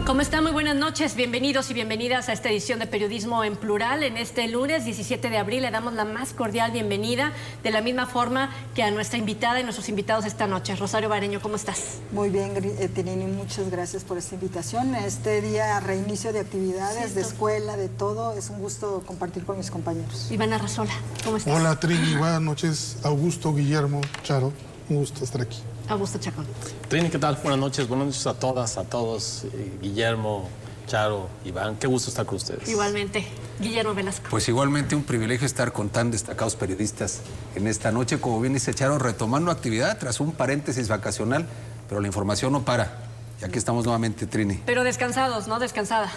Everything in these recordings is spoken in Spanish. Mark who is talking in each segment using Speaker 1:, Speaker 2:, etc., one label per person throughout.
Speaker 1: ¿Cómo están? Muy buenas noches, bienvenidos y bienvenidas a esta edición de Periodismo en Plural. En este lunes 17 de abril le damos la más cordial bienvenida, de la misma forma que a nuestra invitada y nuestros invitados esta noche. Rosario Bareño, ¿cómo estás?
Speaker 2: Muy bien, Tirini, muchas gracias por esta invitación. Este día, reinicio de actividades, de escuela, de todo, es un gusto compartir con mis compañeros.
Speaker 1: Iván Arrazola, ¿cómo estás?
Speaker 3: Hola Trini, buenas noches. Augusto, Guillermo, Charo, un gusto estar aquí.
Speaker 1: Augusto Chacón.
Speaker 4: Trini, ¿qué tal? Buenas noches a todas, a todos. Guillermo, Charo, Iván, qué gusto estar con ustedes.
Speaker 1: Igualmente, Guillermo Velasco.
Speaker 5: Pues igualmente un privilegio estar con tan destacados periodistas en esta noche, como bien dice Charo, retomando actividad tras un paréntesis vacacional, pero la información no para. Y aquí estamos nuevamente, Trini.
Speaker 1: Pero descansados, ¿no? Descansada.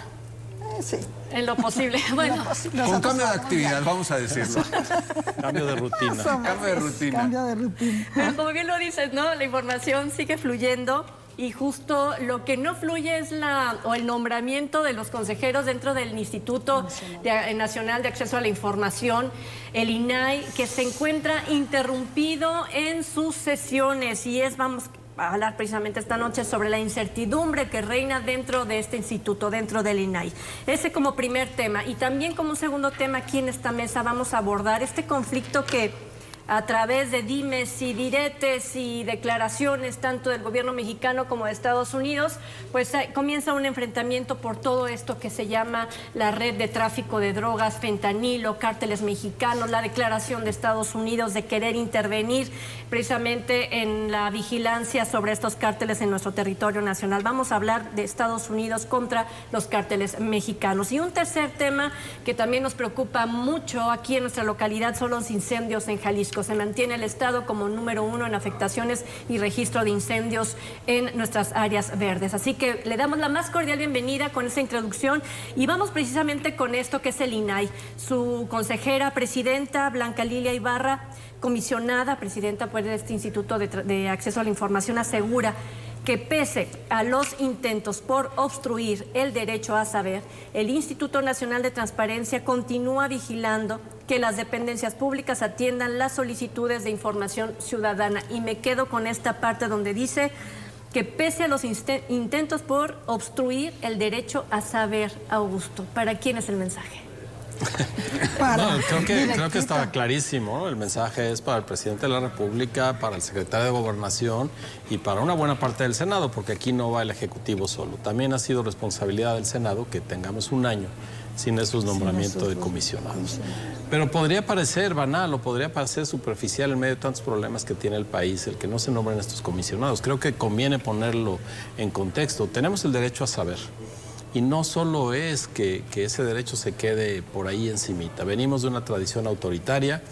Speaker 2: Sí.
Speaker 1: En lo posible. Bueno,
Speaker 5: Con cambio de actividad, vamos a decirlo.
Speaker 4: Cambio de rutina.
Speaker 5: Cambio de rutina.
Speaker 2: Cambio de rutina.
Speaker 1: pero como bien lo dices, ¿no? La información sigue fluyendo. Y justo lo que no fluye es el nombramiento de los consejeros dentro del Instituto Nacional de Acceso a la Información, el INAI, que se encuentra interrumpido en sus sesiones. Y vamos a hablar precisamente esta noche sobre la incertidumbre que reina dentro de este instituto, dentro del INAI. Ese como primer tema. Y también como un segundo tema aquí en esta mesa vamos a abordar este conflicto que a través de dimes y diretes y declaraciones tanto del gobierno mexicano como de Estados Unidos, pues comienza un enfrentamiento por todo esto que se llama la red de tráfico de drogas, fentanilo, cárteles mexicanos, la declaración de Estados Unidos de querer intervenir precisamente en la vigilancia sobre estos cárteles en nuestro territorio nacional. Vamos a hablar de Estados Unidos contra los cárteles mexicanos. Y un tercer tema que también nos preocupa mucho aquí en nuestra localidad son los incendios en Jalisco. Se mantiene el Estado como número 1 en afectaciones y registro de incendios en nuestras áreas verdes. Así que le damos la más cordial bienvenida con esta introducción y vamos precisamente con esto que es el INAI. Su consejera presidenta, Blanca Lilia Ibarra, comisionada presidenta por este Instituto de Acceso a la Información, asegura que pese a los intentos por obstruir el derecho a saber, el Instituto Nacional de Transparencia continúa vigilando que las dependencias públicas atiendan las solicitudes de información ciudadana. Y me quedo con esta parte donde dice que pese a los intentos por obstruir el derecho a saber, Augusto, ¿para quién es el mensaje?
Speaker 4: Creo que estaba clarísimo, ¿no? El mensaje es para el presidente de la República, para el secretario de Gobernación y para una buena parte del Senado, porque aquí no va el Ejecutivo solo. También ha sido responsabilidad del Senado que tengamos un año sin esos nombramientos de comisionados. Pero podría parecer banal o podría parecer superficial en medio de tantos problemas que tiene el país el que no se nombren estos comisionados. Creo que conviene ponerlo en contexto. Tenemos el derecho a saber. Y no solo es que ese derecho se quede por ahí encimita. Venimos de una tradición autoritaria,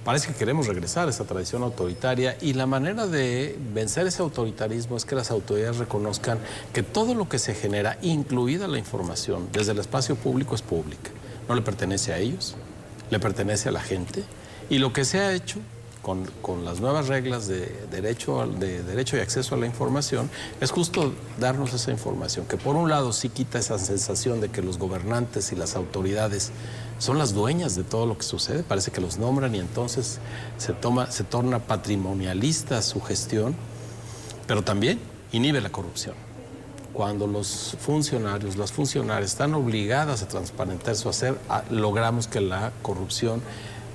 Speaker 4: parece que queremos regresar a esa tradición autoritaria y la manera de vencer ese autoritarismo es que las autoridades reconozcan que todo lo que se genera, incluida la información, desde el espacio público es pública. No le pertenece a ellos, le pertenece a la gente y lo que se ha hecho con las nuevas reglas de derecho y acceso a la información, es justo darnos esa información, que por un lado sí quita esa sensación de que los gobernantes y las autoridades son las dueñas de todo lo que sucede, parece que los nombran y entonces se torna patrimonialista su gestión, pero también inhibe la corrupción. Cuando los funcionarios, las funcionarias están obligadas a transparentar su hacer, logramos que la corrupción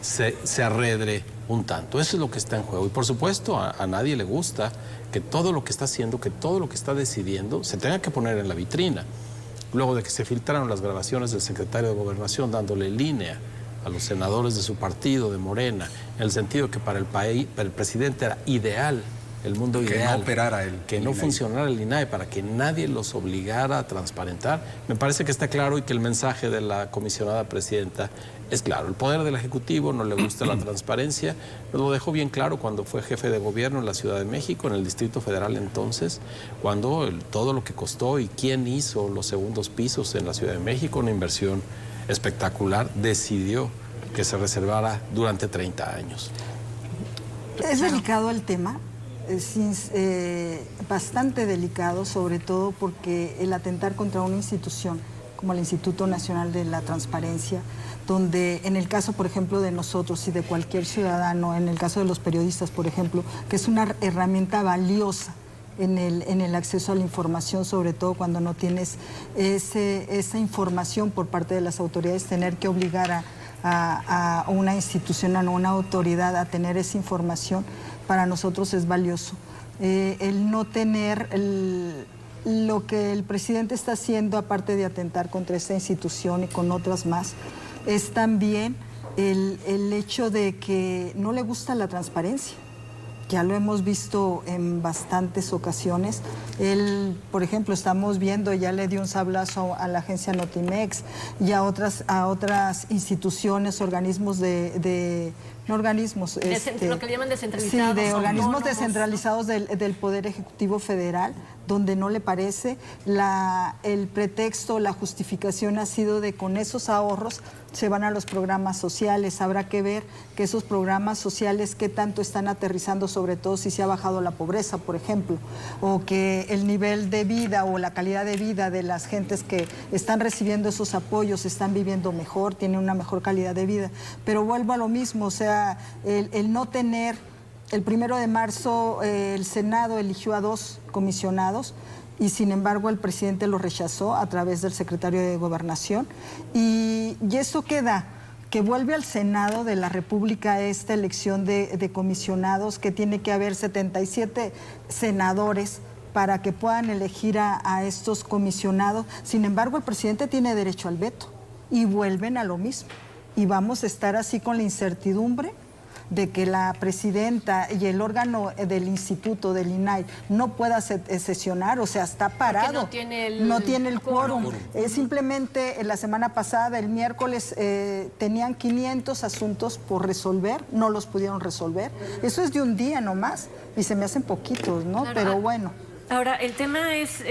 Speaker 4: se arredre un tanto. Eso es lo que está en juego. Y por supuesto, a nadie le gusta que todo lo que está haciendo, que todo lo que está decidiendo, se tenga que poner en la vitrina. Luego de que se filtraron las grabaciones del secretario de Gobernación dándole línea a los senadores de su partido, de Morena, en el sentido que para el país, para el presidente era ideal, el mundo ideal,
Speaker 5: que no operara
Speaker 4: que no funcionara el INAI, para que nadie los obligara a transparentar. Me parece que está claro y que el mensaje de la comisionada presidenta es claro. El poder del Ejecutivo no le gusta la transparencia, lo dejó bien claro cuando fue jefe de gobierno en la Ciudad de México, en el Distrito Federal entonces, cuando todo lo que costó y quién hizo los segundos pisos en la Ciudad de México, una inversión espectacular, decidió que se reservara durante 30 años.
Speaker 2: Es delicado el tema. Es bastante delicado, sobre todo porque el atentar contra una institución como el Instituto Nacional de la Transparencia, donde en el caso, por ejemplo, de nosotros y de cualquier ciudadano, en el caso de los periodistas, por ejemplo, que es una herramienta valiosa en el acceso a la información, sobre todo cuando no tienes esa información por parte de las autoridades, tener que obligar a una institución, a una autoridad a tener esa información, para nosotros es valioso. El no tener lo que el presidente está haciendo, aparte de atentar contra esta institución y con otras más, es también el hecho de que no le gusta la transparencia. Ya lo hemos visto en bastantes ocasiones. Él, por ejemplo, estamos viendo, ya le dio un sablazo a la agencia Notimex y a otras instituciones, organismos no organismos.
Speaker 1: Lo que le llaman descentralizados.
Speaker 2: Sí, de organismos
Speaker 1: autónomos,
Speaker 2: descentralizados del Poder Ejecutivo Federal, donde no le parece. El pretexto, la justificación ha sido de con esos ahorros se van a los programas sociales. Habrá que ver que esos programas sociales qué tanto están aterrizando, sobre todo si se ha bajado la pobreza, por ejemplo, o que el nivel de vida o la calidad de vida de las gentes que están recibiendo esos apoyos están viviendo mejor, tienen una mejor calidad de vida. Pero vuelvo a lo mismo, o sea, el no tener, el 1 de marzo el Senado eligió a 2 comisionados, y sin embargo el presidente lo rechazó a través del secretario de Gobernación, y eso queda, que vuelve al Senado de la República esta elección de comisionados, que tiene que haber 77 senadores para que puedan elegir a estos comisionados. Sin embargo, el presidente tiene derecho al veto, y vuelven a lo mismo, y vamos a estar así con la incertidumbre de que la presidenta y el órgano del instituto, del INAI, no pueda sesionar, o sea, está parado.
Speaker 1: No tiene el
Speaker 2: quórum. Simplemente la semana pasada, el miércoles, tenían 500 asuntos por resolver, no los pudieron resolver. Eso es de un día nomás, y se me hacen poquitos, ¿no?
Speaker 1: Claro.
Speaker 2: Pero bueno.
Speaker 1: Ahora, el tema es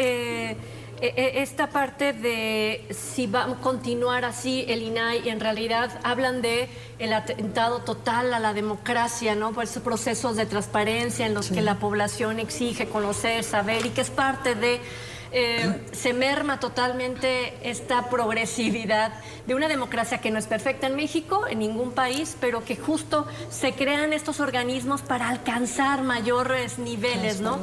Speaker 1: esta parte de si va a continuar así el INAI. En realidad hablan de el atentado total a la democracia, ¿no? Por esos procesos de transparencia en los que la población exige conocer, saber, y que es parte de... se merma totalmente esta progresividad de una democracia que no es perfecta en México, en ningún país, pero que justo se crean estos organismos para alcanzar mayores niveles, ¿no?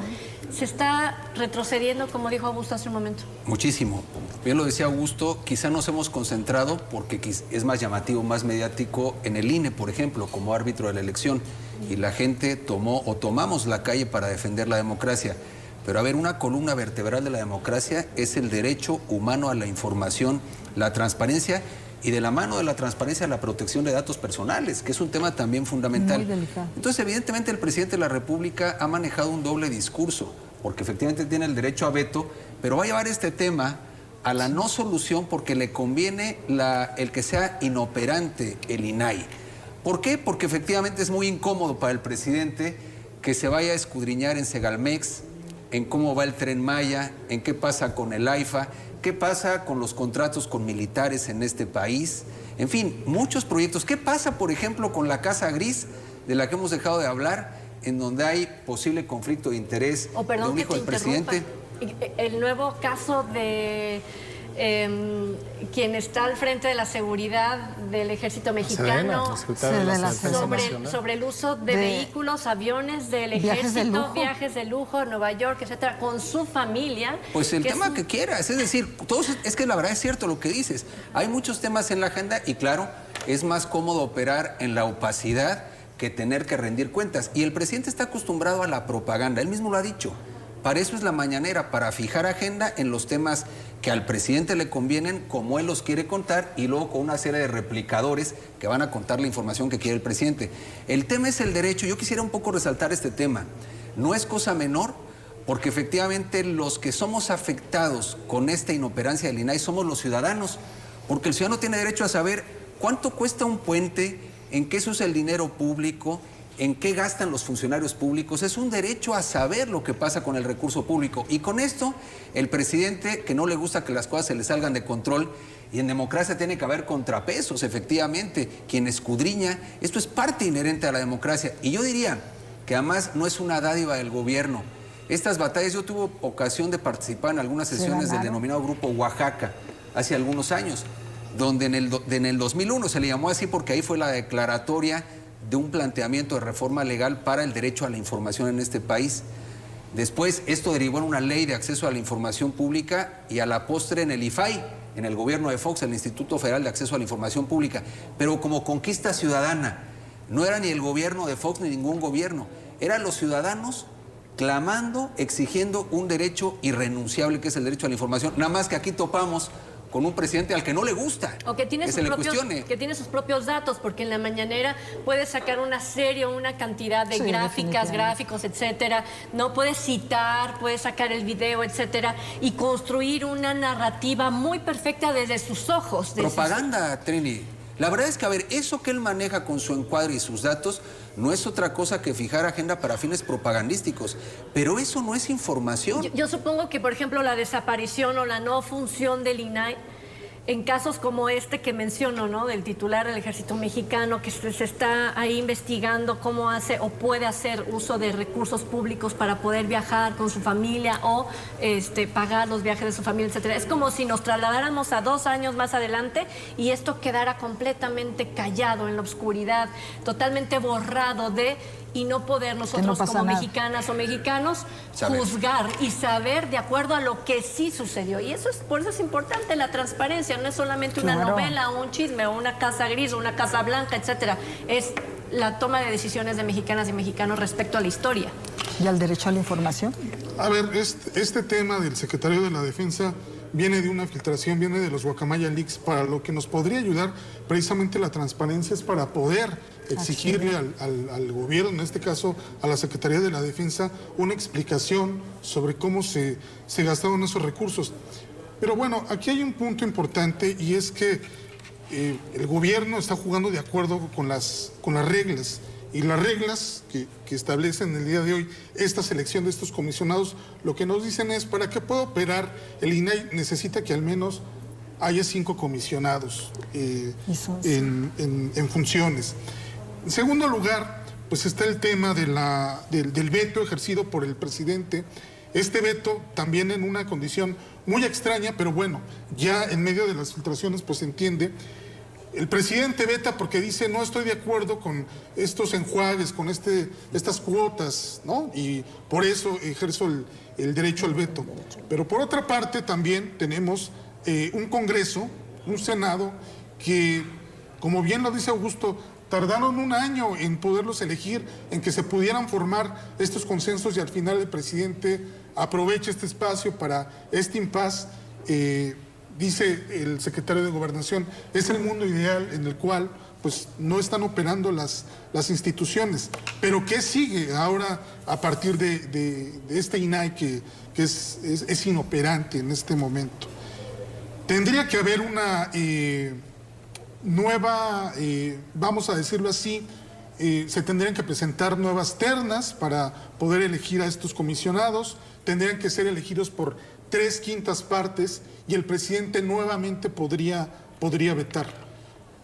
Speaker 1: Se está retrocediendo, como dijo Augusto hace un momento.
Speaker 5: Muchísimo. Bien lo decía Augusto, quizá nos hemos concentrado porque es más llamativo, más mediático en el INE, por ejemplo, como árbitro de la elección, y la gente tomamos la calle para defender la democracia. Pero a ver, una columna vertebral de la democracia es el derecho humano a la información, la transparencia, y de la mano de la transparencia la protección de datos personales, que es un tema también fundamental.
Speaker 2: Muy delicado.
Speaker 5: Entonces, evidentemente, el presidente de la República ha manejado un doble discurso, porque efectivamente tiene el derecho a veto, pero va a llevar este tema a la no solución porque le conviene el que sea inoperante el INAI. ¿Por qué? Porque efectivamente es muy incómodo para el presidente que se vaya a escudriñar en Segalmex, en cómo va el Tren Maya, en qué pasa con el AIFA, qué pasa con los contratos con militares en este país, en fin, muchos proyectos. ¿Qué pasa, por ejemplo, con la Casa Gris, de la que hemos dejado de hablar, en donde hay posible conflicto de interés de un hijo del presidente?
Speaker 1: El nuevo caso de quien está al frente de la seguridad del Ejército Mexicano, sobre el uso de vehículos, aviones del Ejército, viajes de lujo a Nueva York, etcétera, con su familia.
Speaker 5: Pues el tema que quieras, es decir, es que la verdad es cierto lo que dices. Hay muchos temas en la agenda y claro, es más cómodo operar en la opacidad que tener que rendir cuentas. Y el presidente está acostumbrado a la propaganda, él mismo lo ha dicho. Para eso es la mañanera, para fijar agenda en los temas que al presidente le convienen, como él los quiere contar, y luego con una serie de replicadores que van a contar la información que quiere el presidente. El tema es el derecho. Yo quisiera un poco resaltar este tema. No es cosa menor, porque efectivamente los que somos afectados con esta inoperancia del INAI somos los ciudadanos, porque el ciudadano tiene derecho a saber cuánto cuesta un puente, en qué se usa el dinero público, en qué gastan los funcionarios públicos. Es un derecho a saber lo que pasa con el recurso público. Y con esto, el presidente, que no le gusta que las cosas se le salgan de control, y en democracia tiene que haber contrapesos, efectivamente, quien escudriña, esto es parte inherente a la democracia. Y yo diría que además no es una dádiva del gobierno. Estas batallas, yo tuve ocasión de participar en algunas sesiones del denominado Grupo Oaxaca, hace algunos años, donde en el 2001 se le llamó así porque ahí fue la declaratoria de un planteamiento de reforma legal para el derecho a la información en este país. Después, esto derivó en una ley de acceso a la información pública y a la postre en el IFAI, en el gobierno de Fox, el Instituto Federal de Acceso a la Información Pública, pero como conquista ciudadana. No era ni el gobierno de Fox ni ningún gobierno, eran los ciudadanos clamando, exigiendo un derecho irrenunciable que es el derecho a la información. Nada más que aquí topamos con un presidente al que no le gusta
Speaker 1: o que tiene, que tiene sus propios datos, porque en la mañanera puede sacar una serie o una cantidad de gráficas, gráficos, etcétera, no puede citar, puede sacar el video, etcétera, y construir una narrativa muy perfecta desde sus ojos.
Speaker 5: Propaganda, Trini. La verdad es que, a ver, eso que él maneja con su encuadre y sus datos no es otra cosa que fijar agenda para fines propagandísticos. Pero eso no es información.
Speaker 1: Yo supongo que, por ejemplo, la desaparición o la no función del INAI, en casos como este que menciono, ¿no?, del titular del Ejército Mexicano, que se está ahí investigando cómo hace o puede hacer uso de recursos públicos para poder viajar con su familia o pagar los viajes de su familia, etcétera. Es como si nos trasladáramos a 2 años más adelante y esto quedara completamente callado en la oscuridad, totalmente borrado y no poder nosotros como mexicanas o mexicanos juzgar y saber de acuerdo a lo que sí sucedió. Y por eso es importante la transparencia, no es solamente una novela o un chisme o una casa gris o una casa blanca, etcétera. Es la toma de decisiones de mexicanas y mexicanos respecto a la historia.
Speaker 2: ¿Y al derecho a la información?
Speaker 3: A ver, este tema del secretario de la Defensa viene de una filtración, viene de los Guacamaya Leaks. Para lo que nos podría ayudar precisamente la transparencia es para poder exigirle al gobierno, en este caso a la Secretaría de la Defensa, una explicación sobre cómo se gastaron esos recursos. Pero bueno, aquí hay un punto importante y es que el gobierno está jugando de acuerdo con las reglas. Y las reglas que establecen el día de hoy esta selección de estos comisionados, lo que nos dicen es, para que pueda operar el INAI necesita que al menos haya 5 comisionados en funciones. En segundo lugar, pues está el tema del veto ejercido por el presidente. Este veto también en una condición muy extraña, pero bueno, ya en medio de las filtraciones pues se entiende. El presidente veta porque dice, no estoy de acuerdo con estos enjuagues, con estas cuotas, ¿no? Y por eso ejerzo el derecho al veto. Pero por otra parte también tenemos un Congreso, un Senado, que, como bien lo dice Augusto, tardaron 1 año en poderlos elegir, en que se pudieran formar estos consensos y al final el presidente aprovecha este espacio para este impas. Dice el secretario de Gobernación, es el mundo ideal en el cual pues no están operando las instituciones. Pero ¿qué sigue ahora a partir de este INAI que es inoperante en este momento? Tendría que haber una nueva, vamos a decirlo así, se tendrían que presentar nuevas ternas para poder elegir a estos comisionados, tendrían que ser elegidos por 3/5 partes y el presidente nuevamente podría vetar.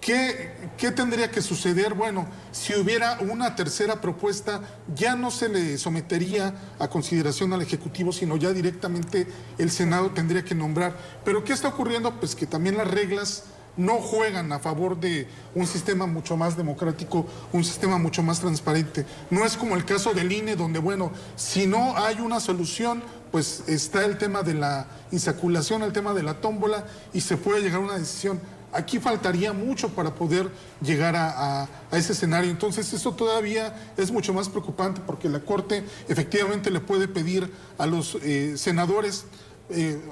Speaker 3: ¿Qué tendría que suceder? Bueno, si hubiera una tercera propuesta, ya no se le sometería a consideración al Ejecutivo, sino ya directamente el Senado tendría que nombrar. ¿Pero qué está ocurriendo? Pues que también las reglas no juegan a favor de un sistema mucho más democrático, un sistema mucho más transparente. No es como el caso del INE, donde, bueno, si no hay una solución, pues está el tema de la insaculación, el tema de la tómbola, y se puede llegar a una decisión. Aquí faltaría mucho para poder llegar a ese escenario. Entonces, eso todavía es mucho más preocupante, porque la Corte efectivamente le puede pedir a los senadores,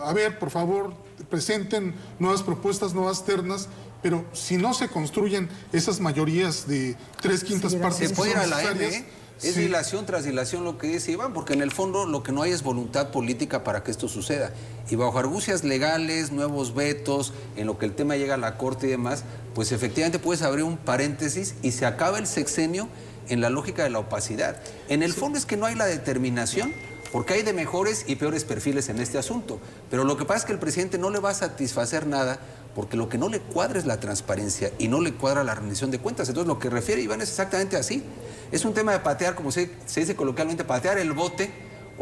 Speaker 3: a ver, por favor, presenten nuevas propuestas, nuevas ternas, pero si no se construyen esas mayorías de 3/5 partes...
Speaker 5: Se puede ir a la M, Es dilación tras dilación lo que dice Iván, porque en el fondo lo que no hay es voluntad política para que esto suceda. Y bajo argucias legales, nuevos vetos, en lo que el tema llega a la Corte y demás, pues efectivamente puedes abrir un paréntesis y se acaba el sexenio en la lógica de la opacidad. En el fondo es que no hay la determinación, porque hay de mejores y peores perfiles en este asunto. Pero lo que pasa es que el presidente no le va a satisfacer nada, porque lo que no le cuadra es la transparencia y no le cuadra la rendición de cuentas. Entonces lo que refiere Iván es exactamente así. Es un tema de patear, como se dice coloquialmente, patear el bote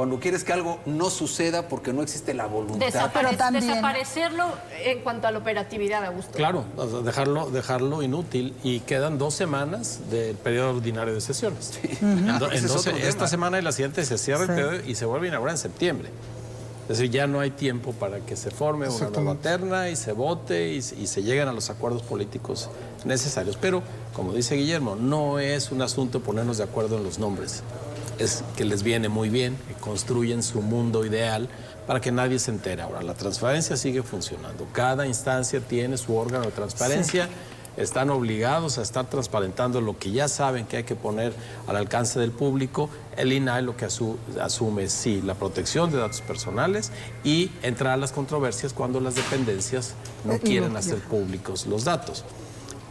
Speaker 5: cuando quieres que algo no suceda porque no existe la voluntad.
Speaker 2: Pero también-
Speaker 1: Desaparecerlo en cuanto a la operatividad, Augusto.
Speaker 4: Claro, o sea, dejarlo inútil, y quedan 2 semanas del periodo ordinario de sesiones.
Speaker 5: Ese es otro tema.
Speaker 4: Esta semana y la siguiente se cierra el
Speaker 2: Sí.
Speaker 4: periodo y se vuelve a inaugurar en septiembre. Es decir, ya no hay tiempo para que se forme una nueva
Speaker 3: Exactamente.
Speaker 4: terna y se vote y se lleguen a los acuerdos políticos necesarios. Pero, como dice Guillermo, no es un asunto ponernos de acuerdo en los nombres. Es que les viene muy bien, que construyen su mundo ideal para que nadie se entere. Ahora, la transparencia sigue funcionando. Cada instancia tiene su órgano de transparencia. Están obligados a estar transparentando lo que ya saben que hay que poner al alcance del público. El INAI lo que asume es, sí, la protección de datos personales y entrar a las controversias cuando las dependencias no quieren hacer públicos los datos.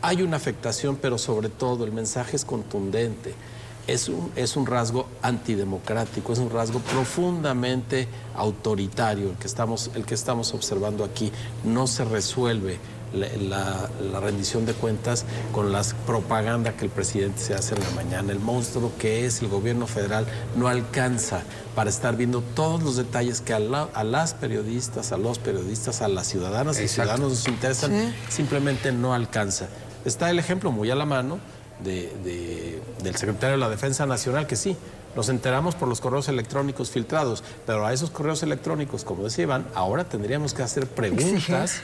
Speaker 4: Hay una afectación, pero sobre todo el mensaje es contundente. Es un rasgo antidemocrático, es un rasgo profundamente autoritario el que estamos observando aquí. No se resuelve la rendición de cuentas con la propaganda que el presidente se hace en la mañana. El monstruo que es el gobierno federal no alcanza para estar viendo todos los detalles que a las periodistas, a los periodistas, a las ciudadanas y ciudadanos nos interesan, simplemente no alcanza. Está el ejemplo muy a la mano del secretario de la Defensa Nacional, que sí, nos enteramos por los correos electrónicos filtrados, pero a esos correos electrónicos, como decía Iván, ahora tendríamos que hacer preguntas.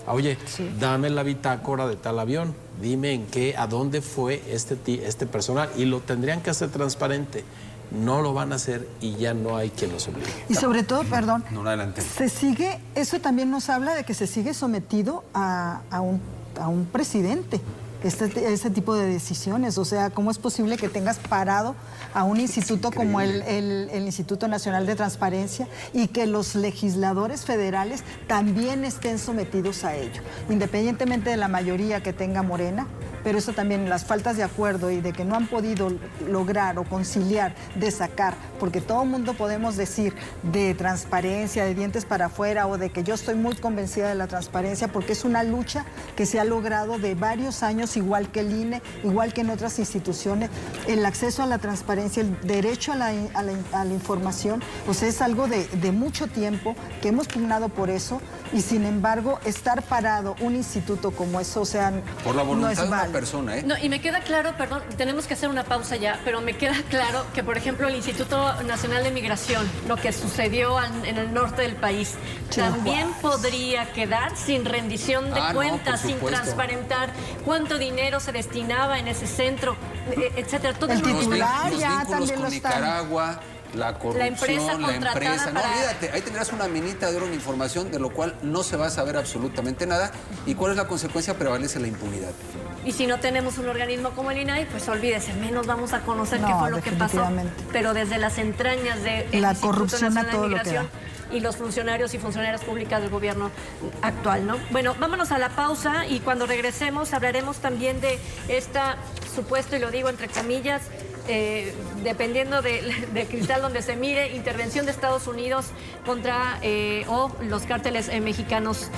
Speaker 4: Oye, dame la bitácora de tal avión, dime a dónde fue este personal, y lo tendrían que hacer transparente. No lo van a hacer y ya no hay quien los obligue.
Speaker 2: Y sobre todo, perdón,
Speaker 5: No, adelante.
Speaker 2: se sigue, eso también nos habla de que se sigue sometido a un presidente. Este tipo de decisiones, o sea, ¿cómo es posible que tengas parado a un instituto como el Instituto Nacional de Transparencia y que los legisladores federales también estén sometidos a ello, independientemente de la mayoría que tenga Morena? Pero eso también, las faltas de acuerdo y de que no han podido lograr o conciliar, de sacar, porque todo el mundo podemos decir de transparencia, de dientes para afuera, o de que yo estoy muy convencida de la transparencia, porque es una lucha que se ha logrado de varios años, igual que el INE, igual que en otras instituciones, el acceso a la transparencia, el derecho a la información, o sea, es algo de mucho tiempo, que hemos pugnado por eso, y sin embargo, estar parado un instituto como eso, o sea,
Speaker 5: Por la voluntad
Speaker 2: no es
Speaker 5: de una
Speaker 2: válido.
Speaker 5: persona, ¿eh?
Speaker 1: No, y me queda claro, perdón, tenemos que hacer una pausa ya, pero me queda claro que, por ejemplo, el Instituto Nacional de Migración, lo que sucedió en el norte del país, también podría quedar sin rendición de cuentas,
Speaker 5: por
Speaker 1: sin
Speaker 5: supuesto.
Speaker 1: transparentar cuánto dinero se destinaba en ese centro, etcétera. Todo
Speaker 2: El
Speaker 1: eso
Speaker 2: titular
Speaker 5: Los
Speaker 2: ya
Speaker 5: vínculos
Speaker 2: también
Speaker 5: con
Speaker 2: lo está.
Speaker 5: Nicaragua, la corrupción,
Speaker 1: empresa
Speaker 5: la
Speaker 1: contratada
Speaker 5: empresa. No,
Speaker 1: para-
Speaker 5: olvídate, ahí tendrás una minita de oro en información de lo cual no se va a saber absolutamente nada. ¿Y cuál es la consecuencia? Prevalece la impunidad.
Speaker 1: Y si no tenemos un organismo como el INAI, pues olvídese, menos vamos a conocer
Speaker 2: No,
Speaker 1: qué fue lo que pasó.
Speaker 2: definitivamente.
Speaker 1: Pero desde las entrañas de
Speaker 2: La corrupción a todo lo que da.
Speaker 1: y los funcionarios y funcionarias públicas del gobierno actual, ¿no? Bueno, vámonos a la pausa y cuando regresemos hablaremos también de esta supuesto, y lo digo entre comillas, dependiendo de cristal donde se mire, intervención de Estados Unidos contra o los cárteles mexicanos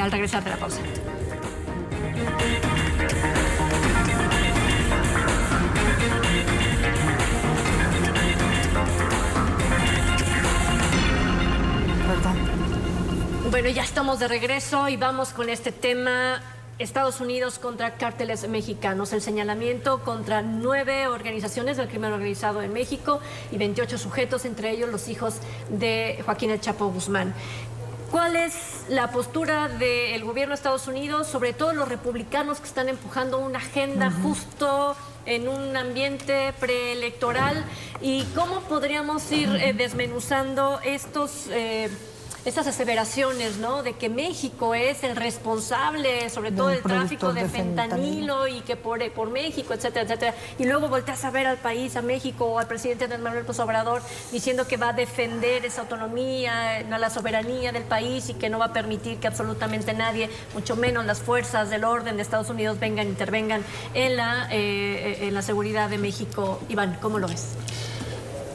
Speaker 1: al regresar de la pausa. Bueno, ya estamos de regreso y vamos con este tema. Estados Unidos contra cárteles mexicanos. El señalamiento contra 9 organizaciones del crimen organizado en México y 28 sujetos, entre ellos los hijos de Joaquín El Chapo Guzmán. ¿Cuál es la postura del gobierno de Estados Unidos, sobre todo los republicanos que están empujando una agenda justo en un ambiente preelectoral? ¿Y cómo podríamos ir desmenuzando estas aseveraciones, ¿no? De que México es el responsable, sobre todo del tráfico de fentanilo y que por México, etcétera, etcétera. Y luego volteas a ver al país, a México, o al presidente Andrés Manuel López Obrador diciendo que va a defender esa autonomía, la soberanía del país y que no va a permitir que absolutamente nadie, mucho menos las fuerzas del orden de Estados Unidos, intervengan en la seguridad de México. Iván, ¿cómo lo ves?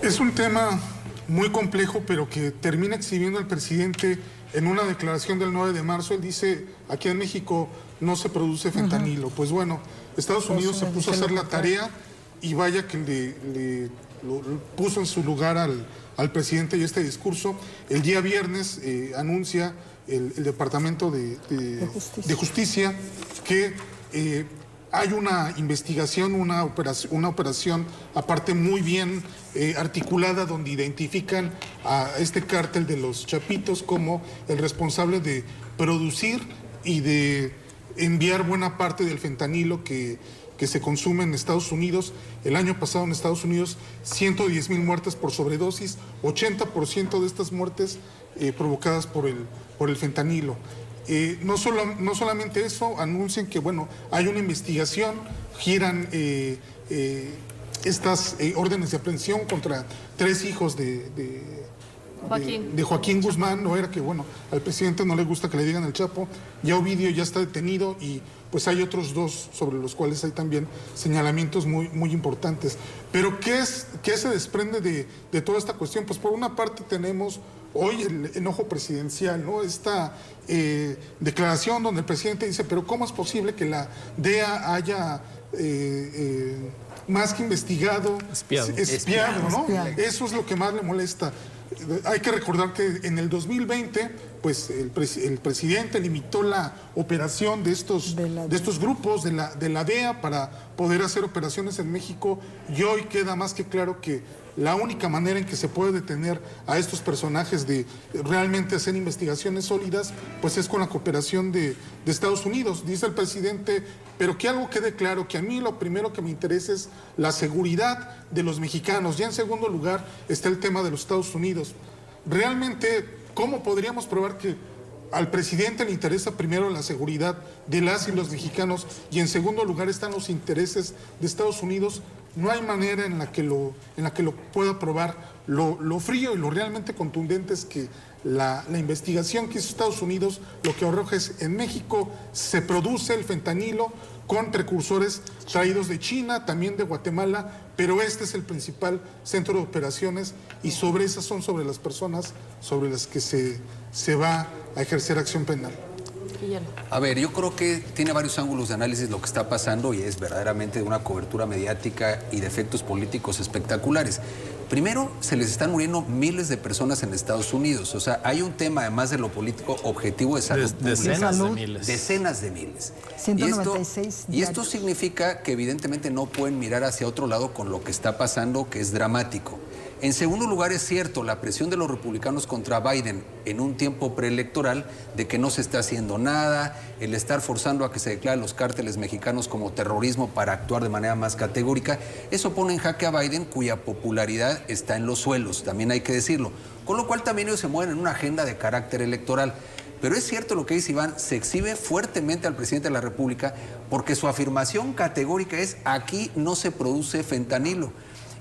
Speaker 3: Es un tema muy complejo, pero que termina exhibiendo el presidente en una declaración del 9 de marzo. Él dice, aquí en México no se produce fentanilo. Pues bueno, Estados Unidos se puso a hacer la tarea y vaya que lo puso en su lugar al al presidente y este discurso. El día viernes anuncia el Departamento de Justicia que hay una investigación, una operación aparte muy bien articulada, donde identifican a este cártel de los Chapitos como el responsable de producir y de enviar buena parte del fentanilo que se consume en Estados Unidos. El año pasado en Estados Unidos 110,000 muertes por sobredosis, 80% de estas muertes provocadas por el fentanilo. No solamente eso, anuncian que hay una investigación, giran estas órdenes de aprehensión contra 3 hijos de Joaquín Guzmán. No era que al presidente no le gusta que le digan el Chapo. Ya Ovidio ya está detenido y pues hay otros 2 sobre los cuales hay también señalamientos muy, muy importantes. Pero ¿qué se desprende de toda esta cuestión? Pues por una parte tenemos hoy el enojo presidencial, ¿no? Esta declaración donde el presidente dice, pero ¿cómo es posible que la DEA haya más que investigado, espiado, ¿no? Eso es lo que más le molesta. Hay que recordar que en el 2020, pues el presidente limitó la operación de estos grupos de la DEA para poder hacer operaciones en México, y hoy queda más que claro que la única manera en que se puede detener a estos personajes de realmente hacer investigaciones sólidas, pues es con la cooperación de Estados Unidos. Dice el presidente, pero que algo quede claro, que a mí lo primero que me interesa es la seguridad de los mexicanos. Ya en segundo lugar está el tema de los Estados Unidos. Realmente, ¿cómo podríamos probar que al presidente le interesa primero la seguridad de las y los mexicanos y en segundo lugar están los intereses de Estados Unidos? No hay manera en la que lo pueda probar. Lo frío y lo realmente contundente es que la investigación que hizo Estados Unidos lo que arroja es en México se produce el fentanilo con precursores traídos de China, también de Guatemala, pero este es el principal centro de operaciones y sobre las personas sobre las que se va a ejercer acción penal.
Speaker 5: A ver, yo creo que tiene varios ángulos de análisis lo que está pasando y es verdaderamente de una cobertura mediática y de efectos políticos espectaculares. Primero, se les están muriendo miles de personas en Estados Unidos. O sea, hay un tema, además de lo político, objetivo de salud pública.
Speaker 4: Decenas de miles.
Speaker 5: Decenas de miles.
Speaker 2: 196
Speaker 5: y esto significa que evidentemente no pueden mirar hacia otro lado con lo que está pasando, que es dramático. En segundo lugar, es cierto, la presión de los republicanos contra Biden en un tiempo preelectoral de que no se está haciendo nada, el estar forzando a que se declaren los cárteles mexicanos como terrorismo para actuar de manera más categórica, eso pone en jaque a Biden, cuya popularidad está en los suelos, también hay que decirlo. Con lo cual también ellos se mueven en una agenda de carácter electoral. Pero es cierto lo que dice Iván, se exhibe fuertemente al presidente de la República porque su afirmación categórica es: aquí no se produce fentanilo.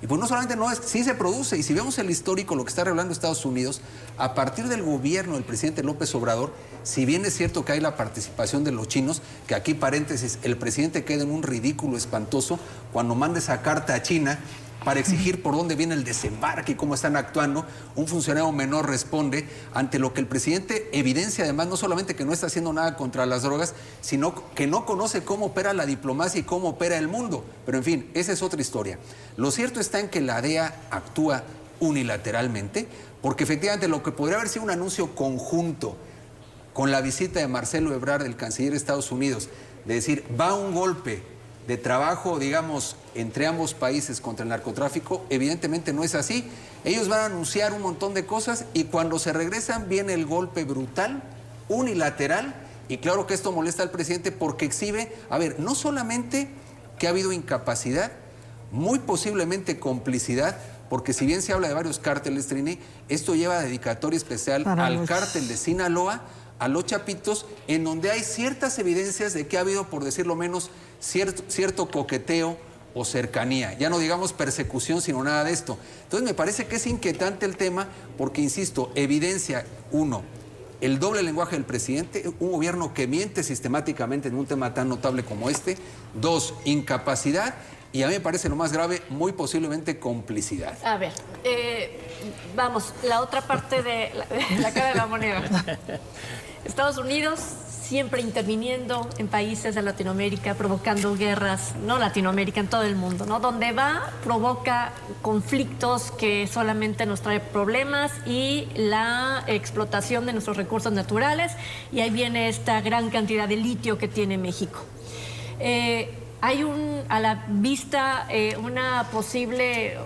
Speaker 5: Y pues no solamente no es, sí se produce, y si vemos el histórico, lo que está revelando Estados Unidos, a partir del gobierno del presidente López Obrador, si bien es cierto que hay la participación de los chinos, que aquí paréntesis, el presidente queda en un ridículo espantoso cuando manda esa carta a China para exigir por dónde viene el desembarque y cómo están actuando, un funcionario menor responde ante lo que el presidente evidencia, además, no solamente que no está haciendo nada contra las drogas, sino que no conoce cómo opera la diplomacia y cómo opera el mundo. Pero en fin, esa es otra historia. Lo cierto está en que la DEA actúa unilateralmente, porque efectivamente lo que podría haber sido un anuncio conjunto con la visita de Marcelo Ebrard, el canciller de Estados Unidos, de decir, va un golpe de trabajo, digamos, entre ambos países contra el narcotráfico, evidentemente no es así. Ellos van a anunciar un montón de cosas y cuando se regresan viene el golpe brutal, unilateral, y claro que esto molesta al presidente porque exhibe, a ver, no solamente que ha habido incapacidad, muy posiblemente complicidad, porque si bien se habla de varios cárteles, Trini, esto lleva dedicatoria especial al cártel de Sinaloa, a los Chapitos, en donde hay ciertas evidencias de que ha habido, por decirlo menos, cierto coqueteo o cercanía. Ya no digamos persecución, sino nada de esto. Entonces me parece que es inquietante el tema porque, insisto, evidencia, uno, el doble lenguaje del presidente, un gobierno que miente sistemáticamente en un tema tan notable como este. Dos, incapacidad. Y a mí me parece lo más grave, muy posiblemente complicidad.
Speaker 1: A ver, vamos, la otra parte de la cara de la moneda. Estados Unidos siempre interviniendo en países de Latinoamérica, provocando guerras, no Latinoamérica, en todo el mundo, ¿no? Donde va, provoca conflictos que solamente nos trae problemas y la explotación de nuestros recursos naturales, y ahí viene esta gran cantidad de litio que tiene México. Hay a la vista una posible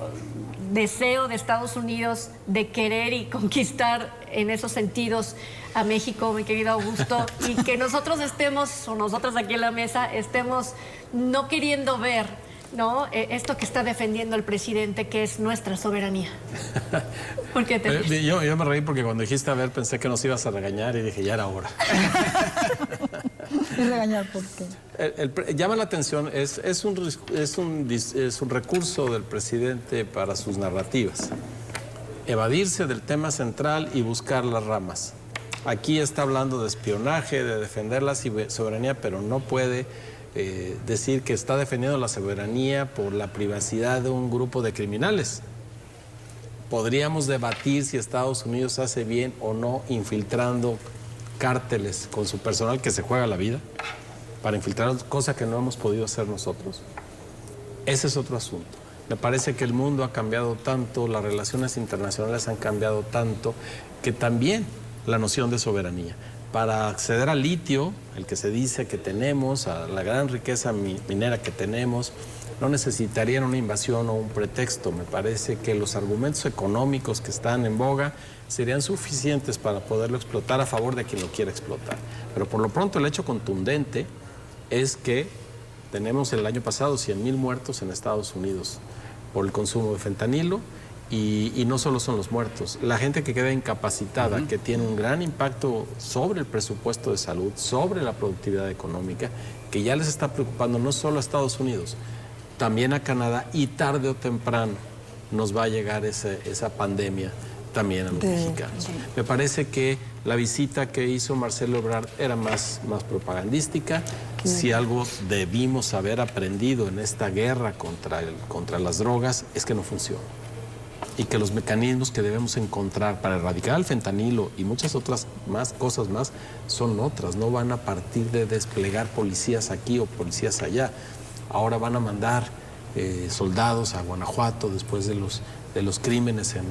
Speaker 1: deseo de Estados Unidos de querer y conquistar en esos sentidos a México, mi querido Augusto, y que nosotros estemos, o nosotros aquí en la mesa, estemos no queriendo ver, ¿no? Esto que está defendiendo el presidente, que es nuestra soberanía. ¿Por qué te ríes?
Speaker 4: Yo me reí porque cuando dijiste, a ver, pensé que nos ibas a regañar y dije, ya era hora.
Speaker 2: ¿Y regañar por qué?
Speaker 4: Llama la atención, es un recurso del presidente para sus narrativas. Evadirse del tema central y buscar las ramas. Aquí está hablando de espionaje, de defender la soberanía, pero no puede decir que está defendiendo la soberanía por la privacidad de un grupo de criminales. Podríamos debatir si Estados Unidos hace bien o no infiltrando cárteles con su personal que se juega la vida para infiltrar, cosa que no hemos podido hacer nosotros. Ese es otro asunto. Me parece que el mundo ha cambiado tanto, las relaciones internacionales han cambiado tanto, que también la noción de soberanía. Para acceder al litio, el que se dice que tenemos, a la gran riqueza minera que tenemos, no necesitarían una invasión o un pretexto. Me parece que los argumentos económicos que están en boga serían suficientes para poderlo explotar a favor de quien lo quiera explotar. Pero por lo pronto el hecho contundente es que tenemos el año pasado 100,000 muertos en Estados Unidos por el consumo de fentanilo, y no solo son los muertos, la gente que queda incapacitada, que tiene un gran impacto sobre el presupuesto de salud, sobre la productividad económica, que ya les está preocupando no solo a Estados Unidos, también a Canadá, y tarde o temprano nos va a llegar esa pandemia también a los mexicanos. Me parece que la visita que hizo Marcelo Ebrard era más propagandística. Si algo debimos haber aprendido en esta guerra contra las drogas es que no funciona. Y que los mecanismos que debemos encontrar para erradicar el fentanilo y muchas otras cosas más son otras. No van a partir de desplegar policías aquí o policías allá. Ahora van a mandar soldados a Guanajuato después de los crímenes en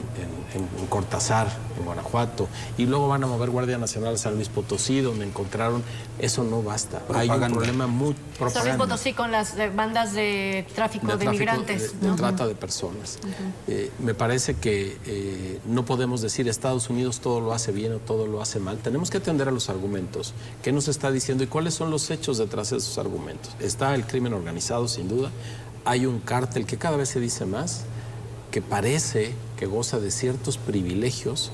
Speaker 4: Cortázar, en Guanajuato, y luego van a mover Guardia Nacional a San Luis Potosí, donde encontraron. Eso no basta. Hay un problema muy propaganda.
Speaker 1: San Luis Potosí con las bandas de tráfico de migrantes.
Speaker 4: De trata de personas. Me parece que no podemos decir Estados Unidos todo lo hace bien o todo lo hace mal. Tenemos que atender a los argumentos. ¿Qué nos está diciendo y cuáles son los hechos detrás de esos argumentos? Está el crimen organizado, sin duda. Hay un cártel que cada vez se dice más, que parece que goza de ciertos privilegios.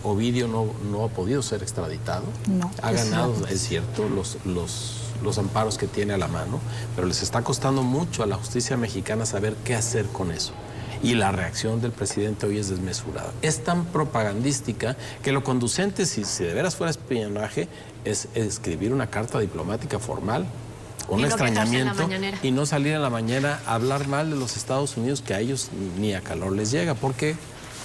Speaker 4: Ovidio no ha podido ser extraditado. No, ha ganado, es cierto, los amparos que tiene a la mano, pero les está costando mucho a la justicia mexicana saber qué hacer con eso. Y la reacción del presidente hoy es desmesurada. Es tan propagandística que lo conducente, si de veras fuera espionaje, es escribir una carta diplomática formal, un extrañamiento, y no salir en la mañana a hablar mal de los Estados Unidos, que a ellos ni a calor les llega, porque,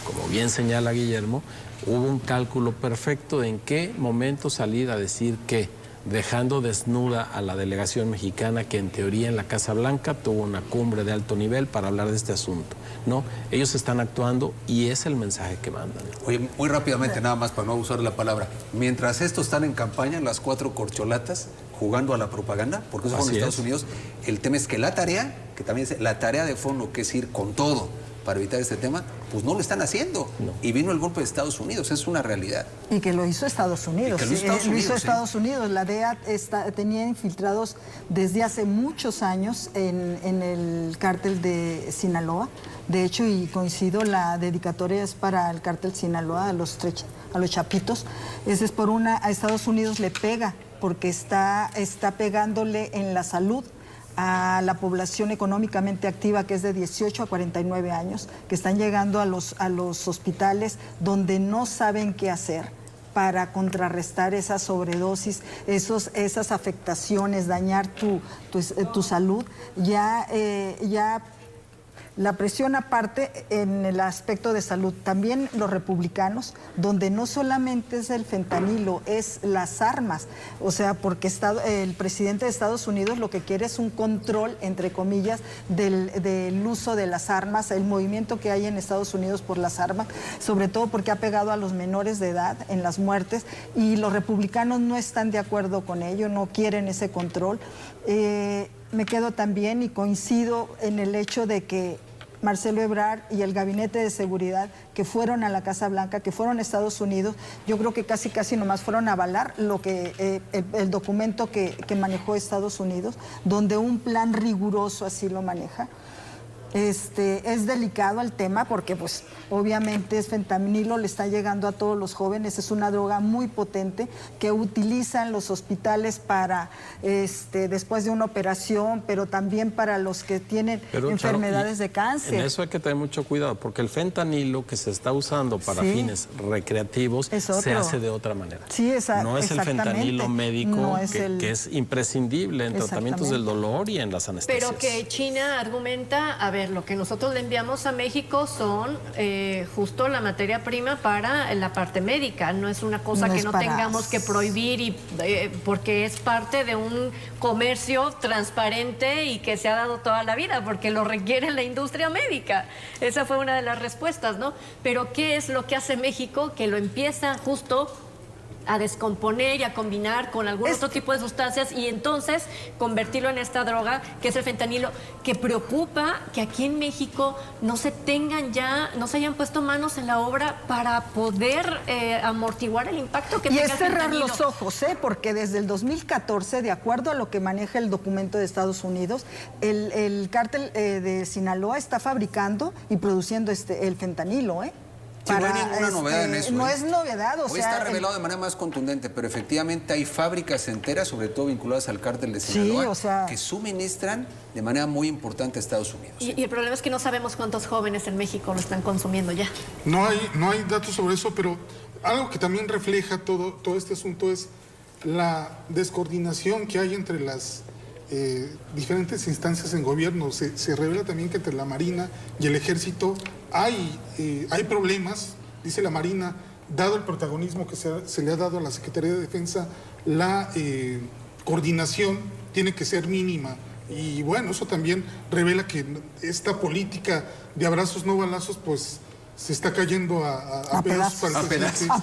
Speaker 4: como bien señala Guillermo, hubo un cálculo perfecto de en qué momento salir a decir qué, dejando desnuda a la delegación mexicana, que en teoría en la Casa Blanca tuvo una cumbre de alto nivel para hablar de este asunto. No, ellos están actuando y es el mensaje que mandan.
Speaker 5: Oye, muy rápidamente, nada más para no usar la palabra. Mientras estos están en campaña, las 4 corcholatas jugando a la propaganda, porque eso fue en Estados Unidos, el tema es que la tarea, que también es la tarea de fondo, que es ir con todo para evitar este tema, pues no lo están haciendo. No. Y vino el golpe de Estados Unidos, es una realidad.
Speaker 2: Y que lo hizo Estados Unidos. Lo hizo Estados Unidos. La DEA tenía infiltrados desde hace muchos años en el cártel de Sinaloa. De hecho, y coincido, la dedicatoria es para el cártel Sinaloa, a los chapitos. Ese es por a Estados Unidos le pega, porque está pegándole en la salud a la población económicamente activa, que es de 18 a 49 años, que están llegando a los hospitales donde no saben qué hacer para contrarrestar esa sobredosis, esas afectaciones, dañar tu salud. Ya La presión aparte en el aspecto de salud, también los republicanos, donde no solamente es el fentanilo, es las armas, o sea, porque el presidente de Estados Unidos lo que quiere es un control, entre comillas, del uso de las armas, el movimiento que hay en Estados Unidos por las armas, sobre todo porque ha pegado a los menores de edad en las muertes, y los republicanos no están de acuerdo con ello, no quieren ese control. Me quedo también y coincido en el hecho de que Marcelo Ebrard y el Gabinete de Seguridad que fueron a la Casa Blanca, que fueron a Estados Unidos, yo creo que casi nomás fueron a avalar lo que el documento que manejó Estados Unidos, donde un plan riguroso así lo maneja. Es delicado el tema porque pues obviamente es fentanilo, le está llegando a todos los jóvenes, es una droga muy potente que utilizan los hospitales para después de una operación, pero también para los que tienen enfermedades de cáncer.
Speaker 4: En eso hay que tener mucho cuidado porque el fentanilo que se está usando para fines recreativos se hace de otra manera.
Speaker 2: Sí,
Speaker 4: no es el fentanilo médico no es que es imprescindible en tratamientos del dolor y en las anestesias.
Speaker 1: Pero que China argumenta, a ver, lo que nosotros le enviamos a México son justo la materia prima para la parte médica. No es una cosa que no tengamos que prohibir porque es parte de un comercio transparente y que se ha dado toda la vida, porque lo requiere la industria médica. Esa fue una de las respuestas, ¿no? Pero ¿qué es lo que hace México? Que lo empieza justo a descomponer y a combinar con algún otro tipo de sustancias y entonces convertirlo en esta droga que es el fentanilo, que preocupa que aquí en México no se hayan puesto manos en la obra para poder amortiguar el impacto que tenga el fentanilo.
Speaker 2: Y es cerrar los ojos, porque desde el 2014, de acuerdo a lo que maneja el documento de Estados Unidos, el cártel de Sinaloa está fabricando y produciendo el fentanilo,
Speaker 5: Sí, no hay ninguna novedad en eso.
Speaker 2: No es novedad,
Speaker 5: Hoy está revelado de manera más contundente, pero efectivamente hay fábricas enteras, sobre todo vinculadas al cártel de Sinaloa, que suministran de manera muy importante a Estados Unidos.
Speaker 1: Y el problema es que no sabemos cuántos jóvenes en México lo están consumiendo ya.
Speaker 3: No hay datos sobre eso, pero algo que también refleja todo este asunto es la descoordinación que hay entre las diferentes instancias en gobierno. Se revela también que entre la Marina y el Ejército hay problemas, dice la Marina, dado el protagonismo que se le ha dado a la Secretaría de Defensa, la coordinación tiene que ser mínima. Y bueno, eso también revela que esta política de abrazos no balazos, pues se está cayendo a pedazos para el presidente.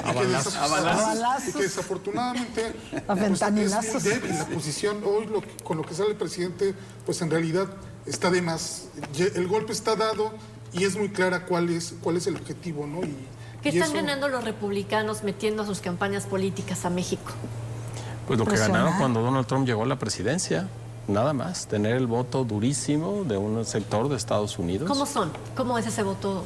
Speaker 2: A balazos.
Speaker 3: Y que desafortunadamente
Speaker 2: a
Speaker 3: pues, es muy débil la posición. Hoy con lo que sale el presidente, pues en realidad está de más. El golpe está dado y es muy clara cuál es el objetivo, ¿no?
Speaker 1: ¿Qué están ganando los republicanos metiendo a sus campañas políticas a México?
Speaker 4: Pues lo que ganaron cuando Donald Trump llegó a la presidencia. Nada más, tener el voto durísimo de un sector de Estados Unidos.
Speaker 1: ¿Cómo es ese voto?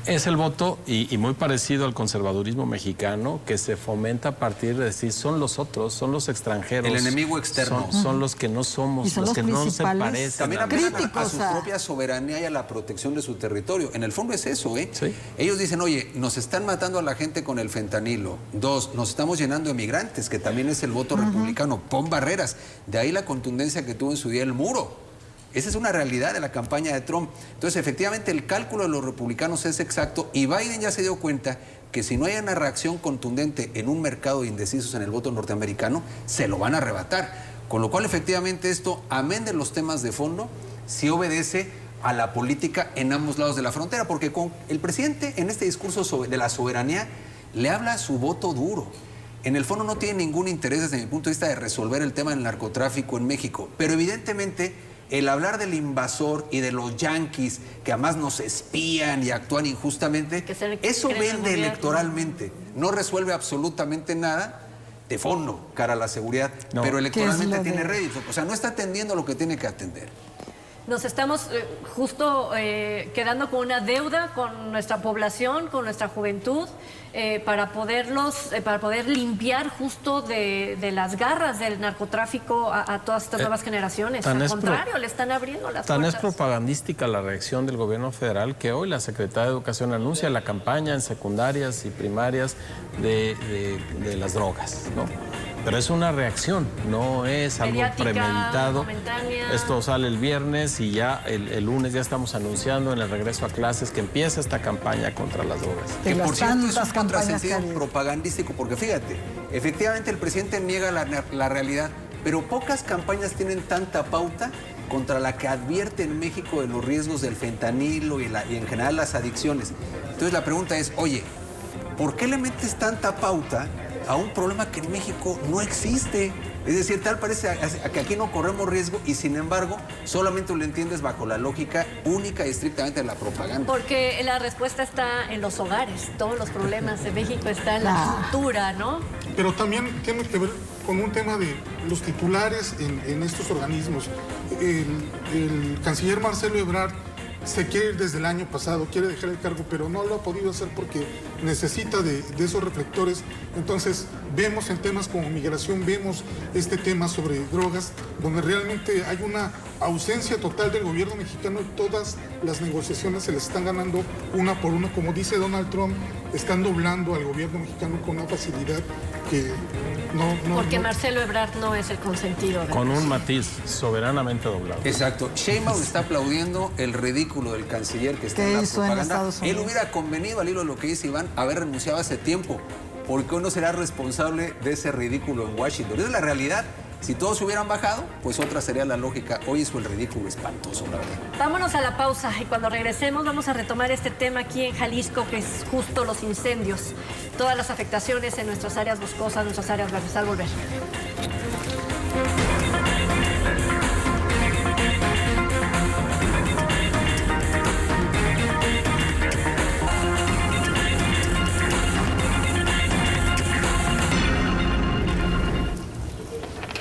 Speaker 4: Es el voto, y muy parecido al conservadurismo mexicano, que se fomenta a partir de decir, son los otros, son los extranjeros.
Speaker 5: El enemigo externo.
Speaker 4: Son los que no somos, los que no se parecen.
Speaker 5: También apelan a su propia soberanía y a la protección de su territorio. En el fondo es eso,
Speaker 4: Sí.
Speaker 5: Ellos dicen, oye, nos están matando a la gente con el fentanilo. 2, nos estamos llenando de migrantes, que también es el voto republicano. Pon barreras. De ahí la contundencia que tuvo en su día el muro. Esa es una realidad de la campaña de Trump. Entonces, efectivamente, el cálculo de los republicanos es exacto y Biden ya se dio cuenta que si no hay una reacción contundente en un mercado de indecisos en el voto norteamericano, se lo van a arrebatar. Con lo cual, efectivamente, esto, amén de los temas de fondo, sí obedece a la política en ambos lados de la frontera, porque con el presidente en este discurso de la soberanía le habla su voto duro. En el fondo no tiene ningún interés desde mi punto de vista de resolver el tema del narcotráfico en México, pero evidentemente el hablar del invasor y de los yanquis que además nos espían y actúan injustamente, eso vende electoralmente, no resuelve absolutamente nada de fondo cara a la seguridad, pero electoralmente tiene rédito, o sea, no está atendiendo lo que tiene que atender.
Speaker 1: Nos estamos justo quedando con una deuda con nuestra población, con nuestra juventud, para poder limpiar justo de las garras del narcotráfico a todas estas nuevas generaciones. Al contrario, le están abriendo las puertas.
Speaker 4: Tan es propagandística la reacción del gobierno federal que hoy la Secretaría de Educación anuncia la campaña en secundarias y primarias de las drogas, ¿no? Pero es una reacción, no es algo
Speaker 1: Mediática,
Speaker 4: premeditado.
Speaker 1: momentánea.
Speaker 4: Esto sale el viernes y ya el lunes ya estamos anunciando en el regreso a clases que empieza esta campaña contra las drogas.
Speaker 2: De
Speaker 5: Que
Speaker 2: las
Speaker 5: por cierto es
Speaker 2: tantas
Speaker 5: un
Speaker 2: campañas que
Speaker 5: contrasentido
Speaker 2: ha habido.
Speaker 5: propagandístico, porque fíjate, efectivamente el presidente niega la realidad, pero pocas campañas tienen tanta pauta contra la que advierte en México de los riesgos del fentanilo y en general las adicciones. Entonces la pregunta es, oye, ¿por qué le metes tanta pauta a un problema que en México no existe? Es decir, tal parece a que aquí no corremos riesgo y sin embargo solamente lo entiendes bajo la lógica única y estrictamente de la propaganda.
Speaker 1: Porque la respuesta está en los hogares. Todos los problemas de México están en la cultura, ¿no?
Speaker 3: Pero también tiene que ver con un tema de los titulares en estos organismos. El canciller Marcelo Ebrard se quiere ir desde el año pasado, quiere dejar el cargo, pero no lo ha podido hacer porque necesita de esos reflectores. Entonces vemos en temas como migración, vemos este tema sobre drogas, donde realmente hay una ausencia total del gobierno mexicano y todas las negociaciones se les están ganando una por una. Como dice Donald Trump, están doblando al gobierno mexicano con una facilidad que
Speaker 1: Porque Marcelo Ebrard no es el consentido.
Speaker 4: Con un matiz soberanamente doblado.
Speaker 5: Exacto. Sheinbaum está aplaudiendo el ridículo del canciller que está
Speaker 2: ¿Qué
Speaker 5: en la
Speaker 2: hizo en
Speaker 5: propaganda.
Speaker 2: Estados Unidos?
Speaker 5: Él hubiera convenido, al hilo de lo que dice Iván, haber renunciado hace tiempo, porque hoy no será responsable de ese ridículo en Washington. Esa es la realidad. Si todos se hubieran bajado, pues otra sería la lógica. Hoy hizo el ridículo espantoso, la verdad.
Speaker 1: Vámonos a la pausa y cuando regresemos vamos a retomar este tema aquí en Jalisco, que es justo los incendios, todas las afectaciones en nuestras áreas boscosas, nuestras áreas verdes. Al volver.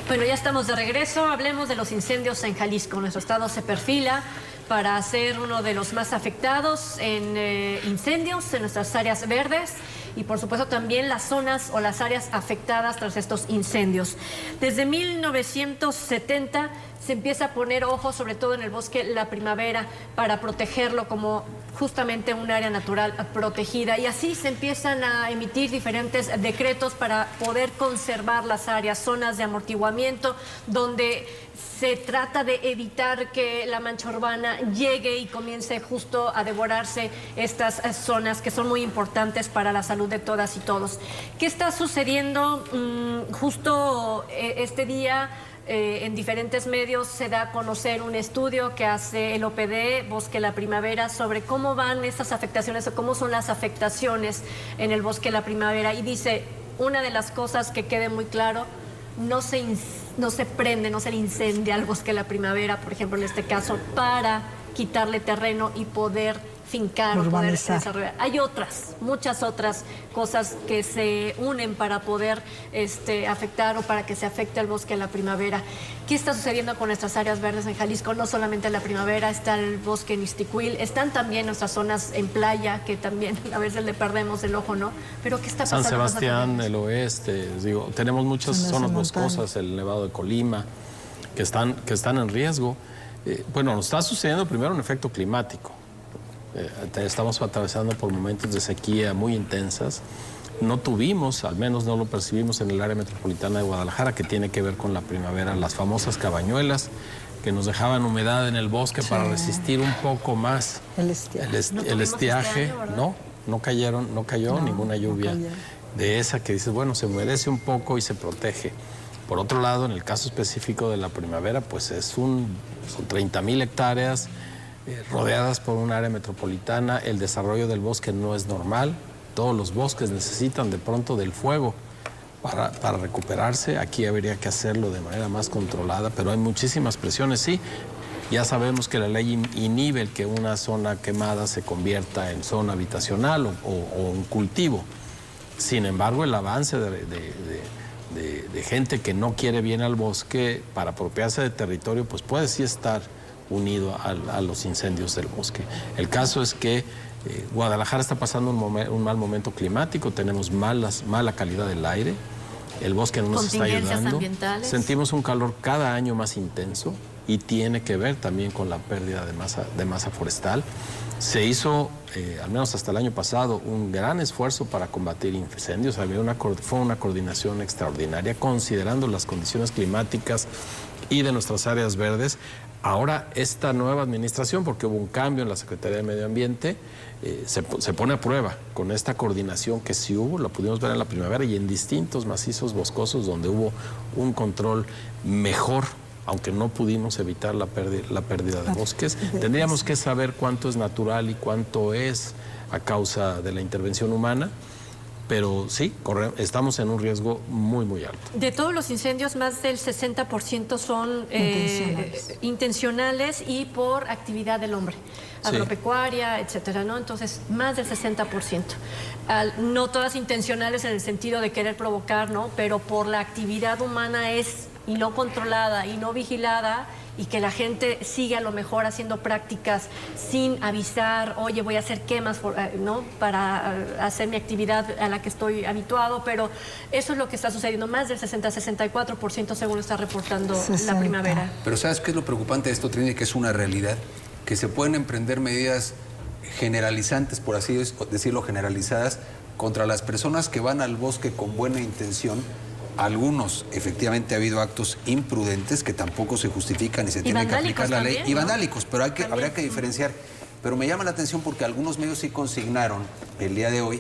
Speaker 1: Bueno, ya estamos de regreso. Hablemos de los incendios en Jalisco. Nuestro estado se perfila para ser uno de los más afectados en incendios en nuestras áreas verdes y por supuesto también las zonas o las áreas afectadas tras estos incendios. Desde 1970 se empieza a poner ojo, sobre todo en el bosque La Primavera, para protegerlo como justamente un área natural protegida. Y así se empiezan a emitir diferentes decretos para poder conservar las áreas, zonas de amortiguamiento, donde se trata de evitar que la mancha urbana llegue y comience justo a devorarse estas zonas que son muy importantes para la salud de todas y todos. ¿Qué está sucediendo justo este día? En diferentes medios se da a conocer un estudio que hace el OPD, Bosque La Primavera, sobre cómo van estas afectaciones o cómo son las afectaciones en el Bosque La Primavera. Y dice, una de las cosas que quede muy claro, no se prende, no se le incendia al Bosque La Primavera, por ejemplo, en este caso, para quitarle terreno y poder fincar o poder desarrollar. Hay muchas otras cosas que se unen para poder afectar o para que se afecte el Bosque La Primavera. ¿Qué está sucediendo con nuestras áreas verdes en Jalisco? No solamente La Primavera, está el bosque Nisticuil, están también nuestras zonas en playa, que también a veces le perdemos el ojo, ¿no? Pero ¿qué está pasando?
Speaker 4: San Sebastián, el oeste, tenemos muchas zonas boscosas, el Nevado de Colima, que están en riesgo. Bueno, nos está sucediendo primero un efecto climático. Estamos atravesando por momentos de sequía muy intensas. No tuvimos, al menos no lo percibimos en el área metropolitana de Guadalajara, que tiene que ver con la primavera, las famosas cabañuelas que nos dejaban humedad en el bosque para resistir un poco más el estiaje. No cayó ninguna lluvia de esa que dices, bueno, se humedece un poco y se protege. Por otro lado, en el caso específico de la primavera, pues son 30,000 hectáreas rodeadas por un área metropolitana. El desarrollo del bosque no es normal. Todos los bosques necesitan de pronto del fuego para recuperarse. Aquí habría que hacerlo de manera más controlada, pero hay muchísimas presiones, sí. Ya sabemos que la ley inhibe el que una zona quemada se convierta en zona habitacional o un cultivo. Sin embargo, el avance de gente que no quiere bien al bosque para apropiarse de territorio, pues puede sí estar unido a los incendios del bosque. El caso es que Guadalajara está pasando un mal momento climático, tenemos mala calidad del aire, el bosque no nos está ayudando.
Speaker 1: Ambientales.
Speaker 4: Sentimos un calor cada año más intenso. y tiene que ver también con la pérdida de masa forestal. Se hizo, al menos hasta el año pasado, un gran esfuerzo para combatir incendios. Fue una coordinación extraordinaria, considerando las condiciones climáticas y de nuestras áreas verdes. Ahora esta nueva administración, porque hubo un cambio en la Secretaría de Medio Ambiente, se pone a prueba con esta coordinación que sí hubo, la pudimos ver en la primavera y en distintos macizos boscosos donde hubo un control mejor, aunque no pudimos evitar la pérdida de bosques. Tendríamos que saber cuánto es natural y cuánto es a causa de la intervención humana. Pero sí, estamos en un riesgo muy, muy alto.
Speaker 1: De todos los incendios, más del 60% son intencionales y por actividad del hombre, agropecuaria, etcétera, ¿no? Entonces, más del 60%. No todas intencionales en el sentido de querer provocar, ¿no? Pero por la actividad humana y no controlada y no vigilada, y que la gente sigue a lo mejor haciendo prácticas sin avisar, oye, voy a hacer quemas, ¿no? Para hacer mi actividad a la que estoy habituado, pero eso es lo que está sucediendo, más del 60-64% según está reportando 60. La primavera.
Speaker 5: Pero ¿sabes qué es lo preocupante de esto, Trini? Que es una realidad, que se pueden emprender medidas generalizantes, por así decirlo, generalizadas, contra las personas que van al bosque con buena intención. Algunos, efectivamente, ha habido actos imprudentes que tampoco se justifican y se tiene que aplicar la ley. Y vandálicos, pero habría que diferenciar. Pero me llama la atención porque algunos medios sí consignaron el día de hoy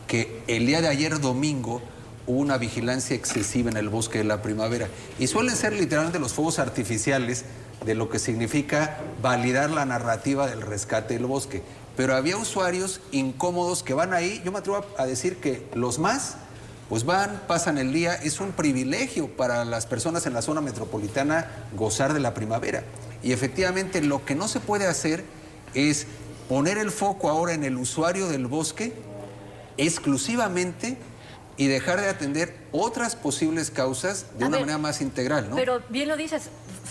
Speaker 5: que el día de ayer domingo hubo una vigilancia excesiva en el bosque de la primavera. Y suelen ser literalmente los fuegos artificiales de lo que significa validar la narrativa del rescate del bosque. Pero había usuarios incómodos que van ahí, yo me atrevo a decir que los más... pues van, pasan el día, es un privilegio para las personas en la zona metropolitana gozar de la primavera. Y efectivamente lo que no se puede hacer es poner el foco ahora en el usuario del bosque exclusivamente y dejar de atender otras posibles causas de una manera más integral, ¿no?
Speaker 1: Pero bien lo dices,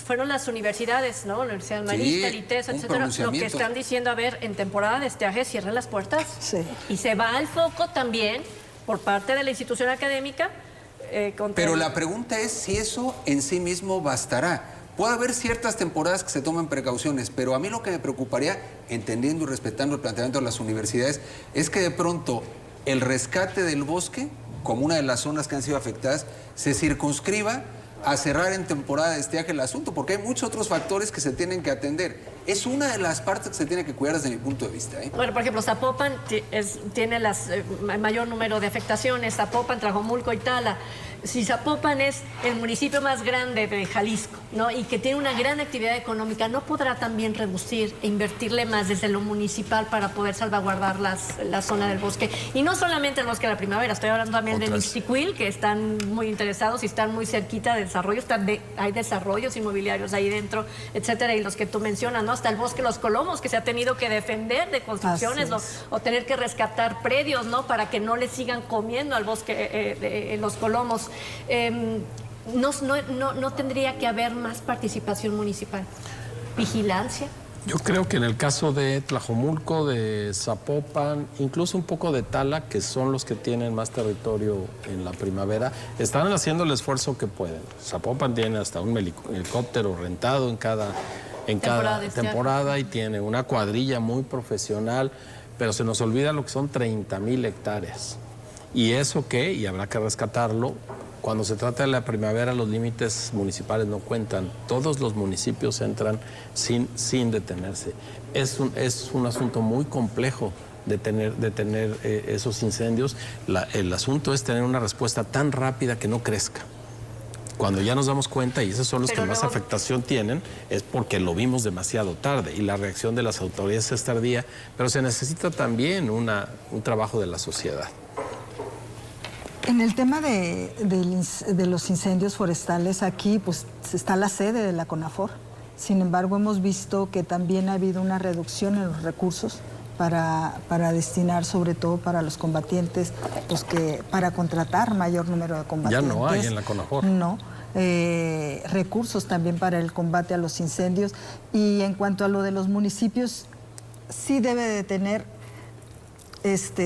Speaker 1: fueron las universidades, ¿no? La Universidad Marista, el ITES, etcétera, lo que están diciendo, a ver, en temporada de estiaje cierren las puertas. Sí. Y se va al foco también por parte de la institución académica.
Speaker 5: Pero la pregunta es si eso en sí mismo bastará. Puede haber ciertas temporadas que se tomen precauciones, pero a mí lo que me preocuparía, entendiendo y respetando el planteamiento de las universidades, es que de pronto el rescate del bosque, como una de las zonas que han sido afectadas, se circunscriba a cerrar en temporada de estiaje el asunto, porque hay muchos otros factores que se tienen que atender. Es una de las partes que se tiene que cuidar desde mi punto de vista.
Speaker 1: Bueno, por ejemplo, Zapopan tiene el mayor número de afectaciones, Zapopan, Tlajomulco y Tala. Si Zapopan es el municipio más grande de Jalisco, ¿no? Y que tiene una gran actividad económica, ¿no podrá también reducir e invertirle más desde lo municipal para poder salvaguardar la zona del bosque? Y no solamente el bosque de la primavera, estoy hablando también del Ixtiquil, que están muy interesados y están muy cerquita de desarrollo, hay desarrollos inmobiliarios ahí dentro, etcétera, y los que tú mencionas, ¿no? Hasta el bosque Los Colomos, que se ha tenido que defender de construcciones o tener que rescatar predios, ¿no? Para que no le sigan comiendo al bosque Los Colomos. No tendría que haber más participación municipal, vigilancia.
Speaker 4: Yo creo que en el caso de Tlajomulco, de Zapopan, incluso un poco de Tala, que son los que tienen más territorio en la primavera, están haciendo el esfuerzo que pueden. Zapopan tiene hasta un helicóptero rentado en cada temporada y tiene una cuadrilla muy profesional, pero se nos olvida lo que son 30,000 hectáreas. ¿Y eso qué? Y habrá que rescatarlo. Cuando se trata de la primavera, los límites municipales no cuentan. Todos los municipios entran sin detenerse. Es un asunto muy complejo detener esos incendios. El asunto es tener una respuesta tan rápida que no crezca. Cuando ya nos damos cuenta, y esos son los que más afectación tienen, es porque lo vimos demasiado tarde y la reacción de las autoridades es tardía, pero se necesita también un trabajo de la sociedad.
Speaker 2: En el tema de los incendios forestales, aquí pues está la sede de la CONAFOR. Sin embargo, hemos visto que también ha habido una reducción en los recursos para destinar, sobre todo para los combatientes, para contratar mayor número de combatientes.
Speaker 4: Ya no hay en la CONAFOR.
Speaker 2: No. Recursos también para el combate a los incendios. Y en cuanto a lo de los municipios, sí debe de tener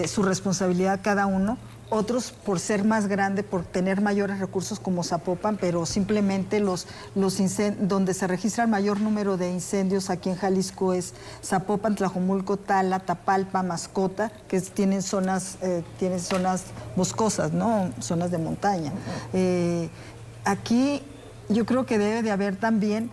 Speaker 2: su responsabilidad cada uno, otros por ser más grande, por tener mayores recursos como Zapopan, pero simplemente donde se registra el mayor número de incendios aquí en Jalisco es Zapopan, Tlajomulco, Tala, Tapalpa, Mascota, que tienen zonas boscosas, ¿no? Zonas de montaña. Aquí yo creo que debe de haber también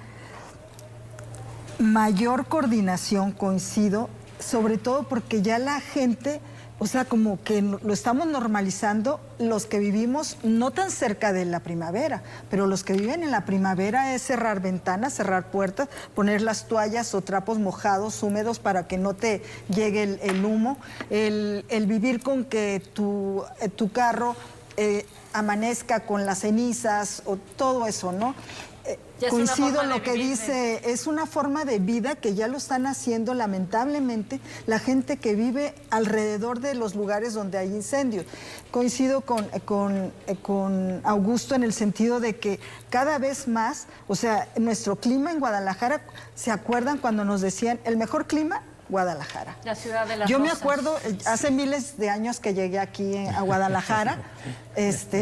Speaker 2: mayor coordinación, coincido, sobre todo porque ya la gente, o sea, como que lo estamos normalizando los que vivimos no tan cerca de la primavera, pero los que viven en la primavera es cerrar ventanas, cerrar puertas, poner las toallas o trapos mojados, húmedos para que no te llegue el humo, el vivir con que tu carro amanezca con las cenizas o todo eso, ¿no? Coincido en lo que dice, es una forma de vida que ya lo están haciendo lamentablemente la gente que vive alrededor de los lugares donde hay incendios. Coincido con Augusto en el sentido de que cada vez más, o sea, nuestro clima en Guadalajara, ¿se acuerdan cuando nos decían el mejor clima? Guadalajara.
Speaker 1: La ciudad de las
Speaker 2: Yo
Speaker 1: rosas.
Speaker 2: me acuerdo, hace miles de años que llegué aquí a Guadalajara,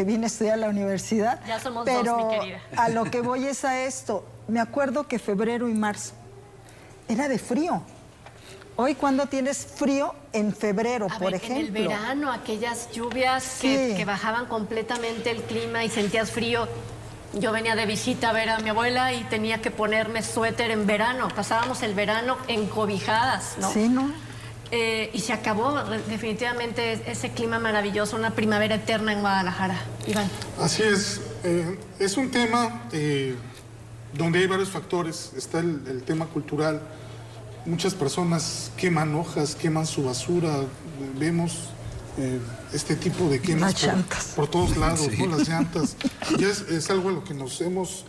Speaker 2: vine a estudiar a la universidad.
Speaker 1: Ya somos
Speaker 2: pero
Speaker 1: dos, mi querida.
Speaker 2: A lo que voy es a esto. Me acuerdo que febrero y marzo era de frío. Hoy, ¿cuándo tienes frío? En febrero, por ejemplo.
Speaker 1: En el verano, aquellas lluvias
Speaker 2: Sí.
Speaker 1: que bajaban completamente el clima y sentías frío. Yo venía de visita a ver a mi abuela y tenía que ponerme suéter en verano. Pasábamos el verano encobijadas, ¿no?
Speaker 2: Sí, ¿no?
Speaker 1: Y se acabó definitivamente ese clima maravilloso, una primavera eterna en Guadalajara. Iván.
Speaker 3: Así es un tema donde hay varios factores. Está el tema cultural. Muchas personas queman hojas, queman su basura. Vemos este tipo de quemas
Speaker 2: Las llantas.
Speaker 3: por todos lados,
Speaker 5: Sí.
Speaker 3: ¿no? Las llantas. Ya es algo a lo que nos hemos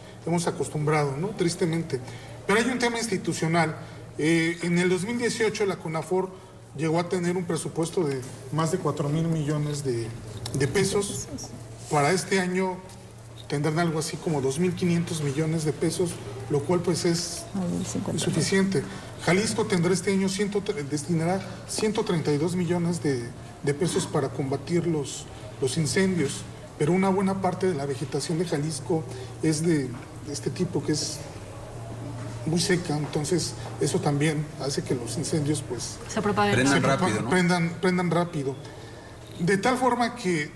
Speaker 3: acostumbrado, ¿no? Tristemente. Pero hay un tema institucional. En el 2018 la CONAFOR llegó a tener un presupuesto de más de 4,000 millones de pesos. Para este año tendrán algo así como 2,500 millones de pesos, lo cual pues es insuficiente. Jalisco tendrá este año destinará 132 millones de pesos para combatir los incendios, pero una buena parte de la vegetación de Jalisco es de este tipo que es muy seca, entonces eso también hace que los incendios pues
Speaker 1: Se propaguen.
Speaker 5: Prendan rápido, ¿no?
Speaker 3: prendan rápido. De tal forma que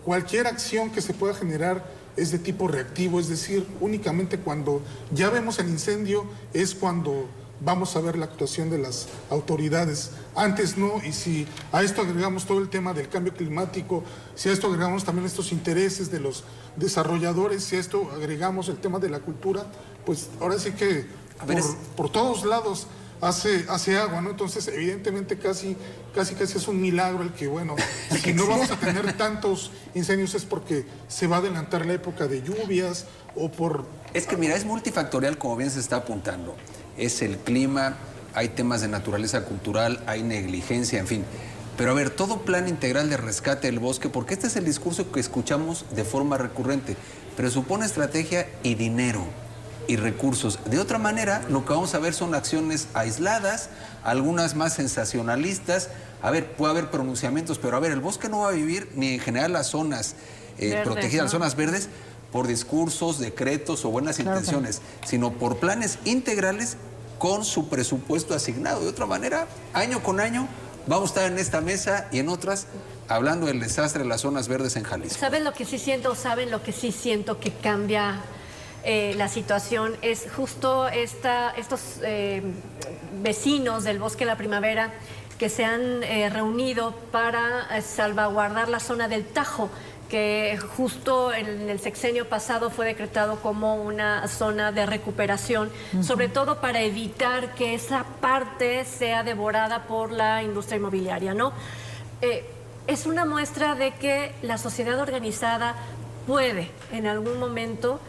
Speaker 3: cualquier acción que se pueda generar es de tipo reactivo, es decir, únicamente cuando ya vemos el incendio es cuando vamos a ver la actuación de las autoridades. Antes no, y si a esto agregamos todo el tema del cambio climático, si a esto agregamos también estos intereses de los desarrolladores, si a esto agregamos el tema de la cultura, pues ahora sí que por todos lados hace agua, ¿no? Entonces, evidentemente, casi es un milagro el que, bueno, si no vamos a tener tantos incendios es porque se va a adelantar la época de lluvias o por...
Speaker 5: Es que mira, es multifactorial como bien se está apuntando. Es el clima, hay temas de naturaleza cultural, hay negligencia, en fin. Pero a ver, todo plan integral de rescate del bosque, porque este es el discurso que escuchamos de forma recurrente, pero supone estrategia y dinero y recursos. De otra manera, lo que vamos a ver son acciones aisladas, algunas más sensacionalistas. A ver, puede haber pronunciamientos, pero a ver, el bosque no va a vivir ni en general las zonas protegidas,
Speaker 1: ¿no?
Speaker 5: las zonas verdes, por discursos, decretos o buenas intenciones, sino por planes integrales con su presupuesto asignado. De otra manera, año con año, vamos a estar en esta mesa y en otras hablando del desastre de las zonas verdes en Jalisco.
Speaker 1: ¿Saben lo que sí siento? ¿Saben lo que sí siento que cambia la situación? Es justo estos vecinos del Bosque de la Primavera que se han reunido para salvaguardar la zona del Tajo, que justo en el sexenio pasado fue decretado como una zona de recuperación, sobre todo para evitar que esa parte sea devorada por la industria inmobiliaria, ¿no? Es una muestra de que la sociedad organizada puede en algún momento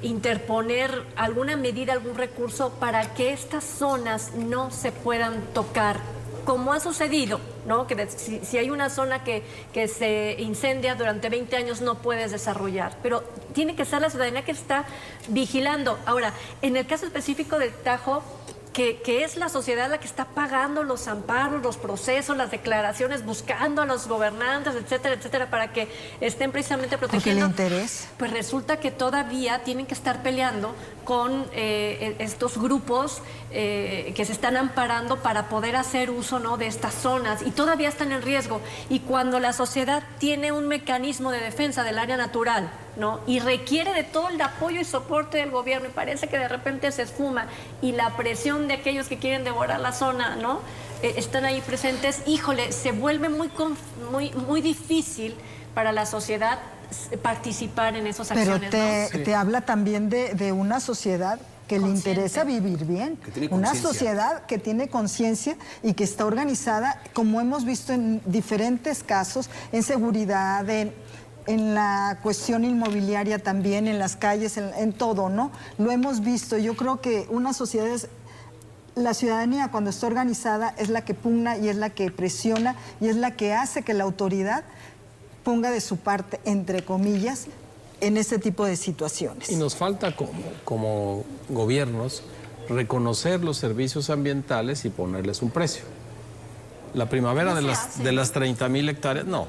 Speaker 1: interponer alguna medida, algún recurso para que estas zonas no se puedan tocar, como ha sucedido, ¿no? Que si hay una zona que se incendia durante 20 años no puedes desarrollar, pero tiene que ser la ciudadanía que está vigilando. Ahora, en el caso específico del Tajo, que es la sociedad la que está pagando los amparos, los procesos, las declaraciones, buscando a los gobernantes, etcétera, etcétera, para que estén precisamente protegiendo.
Speaker 2: Porque el interés.
Speaker 1: Pues resulta que todavía tienen que estar peleando con estos grupos que se están amparando para poder hacer uso, ¿no?, de estas zonas, y todavía están en riesgo. Y cuando la sociedad tiene un mecanismo de defensa del área natural, ¿no?, y requiere de todo el apoyo y soporte del gobierno, y parece que de repente se esfuma, y la presión de aquellos que quieren devorar la zona, ¿no?, están ahí presentes, híjole, se vuelve muy difícil para la sociedad participar en esas acciones.
Speaker 2: Pero te habla también de una sociedad que le interesa vivir bien, una sociedad que tiene conciencia y que está organizada, como hemos visto en diferentes casos, en seguridad, en la cuestión inmobiliaria también, en las calles, en todo, ¿no? Lo hemos visto. Yo creo que una sociedad la ciudadanía, cuando está organizada, es la que pugna y es la que presiona y es la que hace que la autoridad ponga de su parte, entre comillas, en este tipo de situaciones.
Speaker 4: Y nos falta como gobiernos reconocer los servicios ambientales y ponerles un precio. La primavera de las 30,000 hectáreas, no,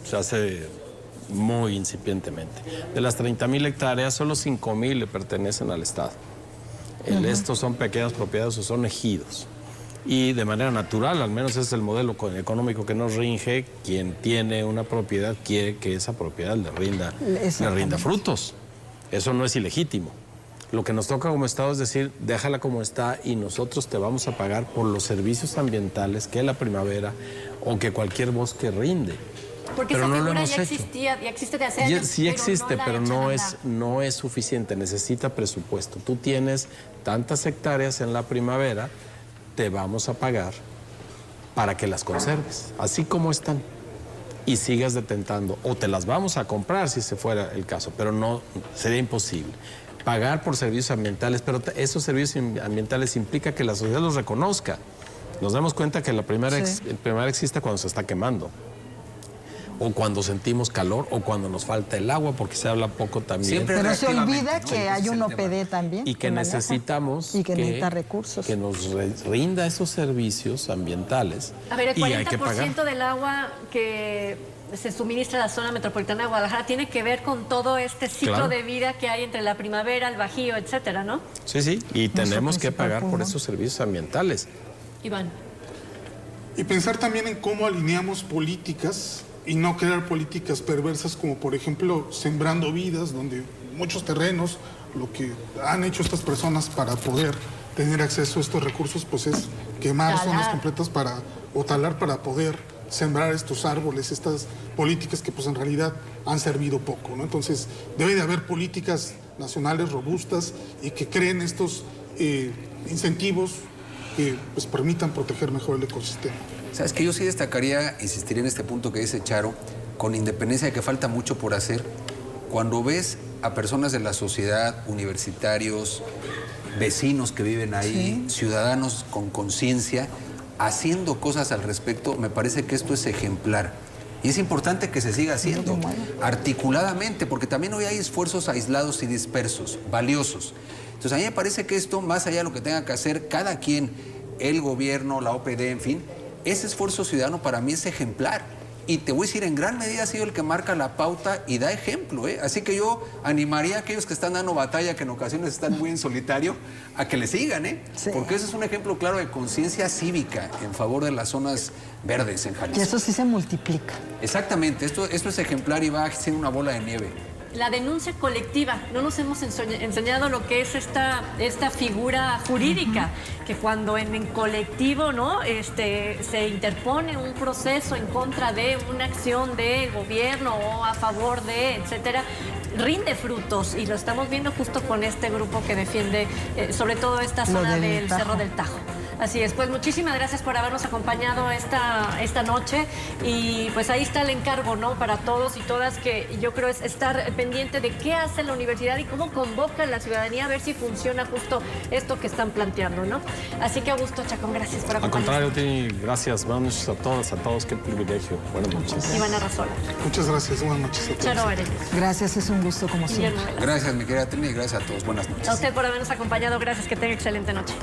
Speaker 4: se hace muy incipientemente. De las 30,000 hectáreas, solo 5,000 le pertenecen al Estado. Estos son pequeñas propiedades o son ejidos. Y de manera natural, al menos es el modelo económico que nos rige, quien tiene una propiedad quiere que esa propiedad le rinda frutos. Eso no es ilegítimo. Lo que nos toca como Estado es decir, déjala como está y nosotros te vamos a pagar por los servicios ambientales que la primavera o que cualquier bosque rinde.
Speaker 1: Porque
Speaker 4: pero
Speaker 1: esa
Speaker 4: no lo
Speaker 1: figura
Speaker 4: hemos
Speaker 1: ya
Speaker 4: hecho.
Speaker 1: existía, ya existe de hace años.
Speaker 4: Sí existe, pero
Speaker 1: no
Speaker 4: no es suficiente, necesita presupuesto. Tú tienes tantas hectáreas en la primavera, te vamos a pagar para que las conserves, así como están, y sigas detentando. O te las vamos a comprar si se fuera el caso, pero no, sería imposible. Pagar por servicios ambientales, pero esos servicios ambientales implica que la sociedad los reconozca. Nos damos cuenta que la primavera existe cuando se está quemando, o cuando sentimos calor, o cuando nos falta el agua, porque se habla poco también.
Speaker 2: Pero se olvida que hay un OPD también.
Speaker 4: Y que necesitamos
Speaker 2: y que necesita recursos.
Speaker 4: Que nos rinda esos servicios ambientales.
Speaker 1: A ver, el
Speaker 4: y hay que
Speaker 1: 40% del agua que se suministra a la zona metropolitana de Guadalajara tiene que ver con todo este ciclo de vida que hay entre la primavera, el Bajío, etcétera, ¿no?
Speaker 4: Sí, y tenemos que pagar por esos servicios ambientales.
Speaker 1: Iván.
Speaker 3: Y pensar también en cómo alineamos políticas y no crear políticas perversas como, por ejemplo, sembrando vidas, donde muchos terrenos, lo que han hecho estas personas para poder tener acceso a estos recursos, pues es quemar zonas completas o talar para poder sembrar estos árboles, estas políticas que pues en realidad han servido poco, ¿no? Entonces debe de haber políticas nacionales robustas y que creen estos incentivos que pues permitan proteger mejor el ecosistema.
Speaker 5: Sabes que yo sí destacaría, insistiría en este punto que dice Charo, con independencia de que falta mucho por hacer, cuando ves a personas de la sociedad, universitarios, vecinos que viven ahí, ciudadanos con conciencia, haciendo cosas al respecto, me parece que esto es ejemplar. Y es importante que se siga haciendo articuladamente, porque también hoy hay esfuerzos aislados y dispersos, valiosos. Entonces a mí me parece que esto, más allá de lo que tenga que hacer cada quien, el gobierno, la OPD, en fin, ese esfuerzo ciudadano para mí es ejemplar. Y te voy a decir, en gran medida ha sido el que marca la pauta y da ejemplo, ¿eh? Así que yo animaría a aquellos que están dando batalla, que en ocasiones están muy en solitario, a que le sigan, ¿eh? Sí. Porque ese es un ejemplo claro de conciencia cívica en favor de las zonas verdes en Jalisco.
Speaker 2: Y eso sí se multiplica.
Speaker 5: Exactamente, esto es ejemplar y va siendo una bola de nieve.
Speaker 1: La denuncia colectiva, no nos hemos enseñado lo que es esta figura jurídica, que cuando en colectivo, ¿no?, se interpone un proceso en contra de una acción del gobierno o a favor de, etcétera, rinde frutos, y lo estamos viendo justo con este grupo que defiende sobre todo esta zona del Cerro del Tajo. Así es, pues muchísimas gracias por habernos acompañado esta noche, y pues ahí está el encargo, ¿no?, para todos y todas, que yo creo es estar pendiente de qué hace la universidad y cómo convoca a la ciudadanía a ver si funciona justo esto que están planteando, ¿no? Así que Augusto Chacón, gracias por acompañarnos.
Speaker 4: Al contrario, Tini, gracias, buenas noches a todos, qué privilegio. Buenas noches.
Speaker 1: Iván Arrazola.
Speaker 3: Muchas gracias, buenas noches a todos.
Speaker 1: Charo Arenas.
Speaker 2: Gracias, es un gusto como siempre.
Speaker 5: Gracias, mi querida Trini, y gracias a todos. Buenas noches.
Speaker 1: A usted por habernos acompañado, gracias, que tenga excelente noche.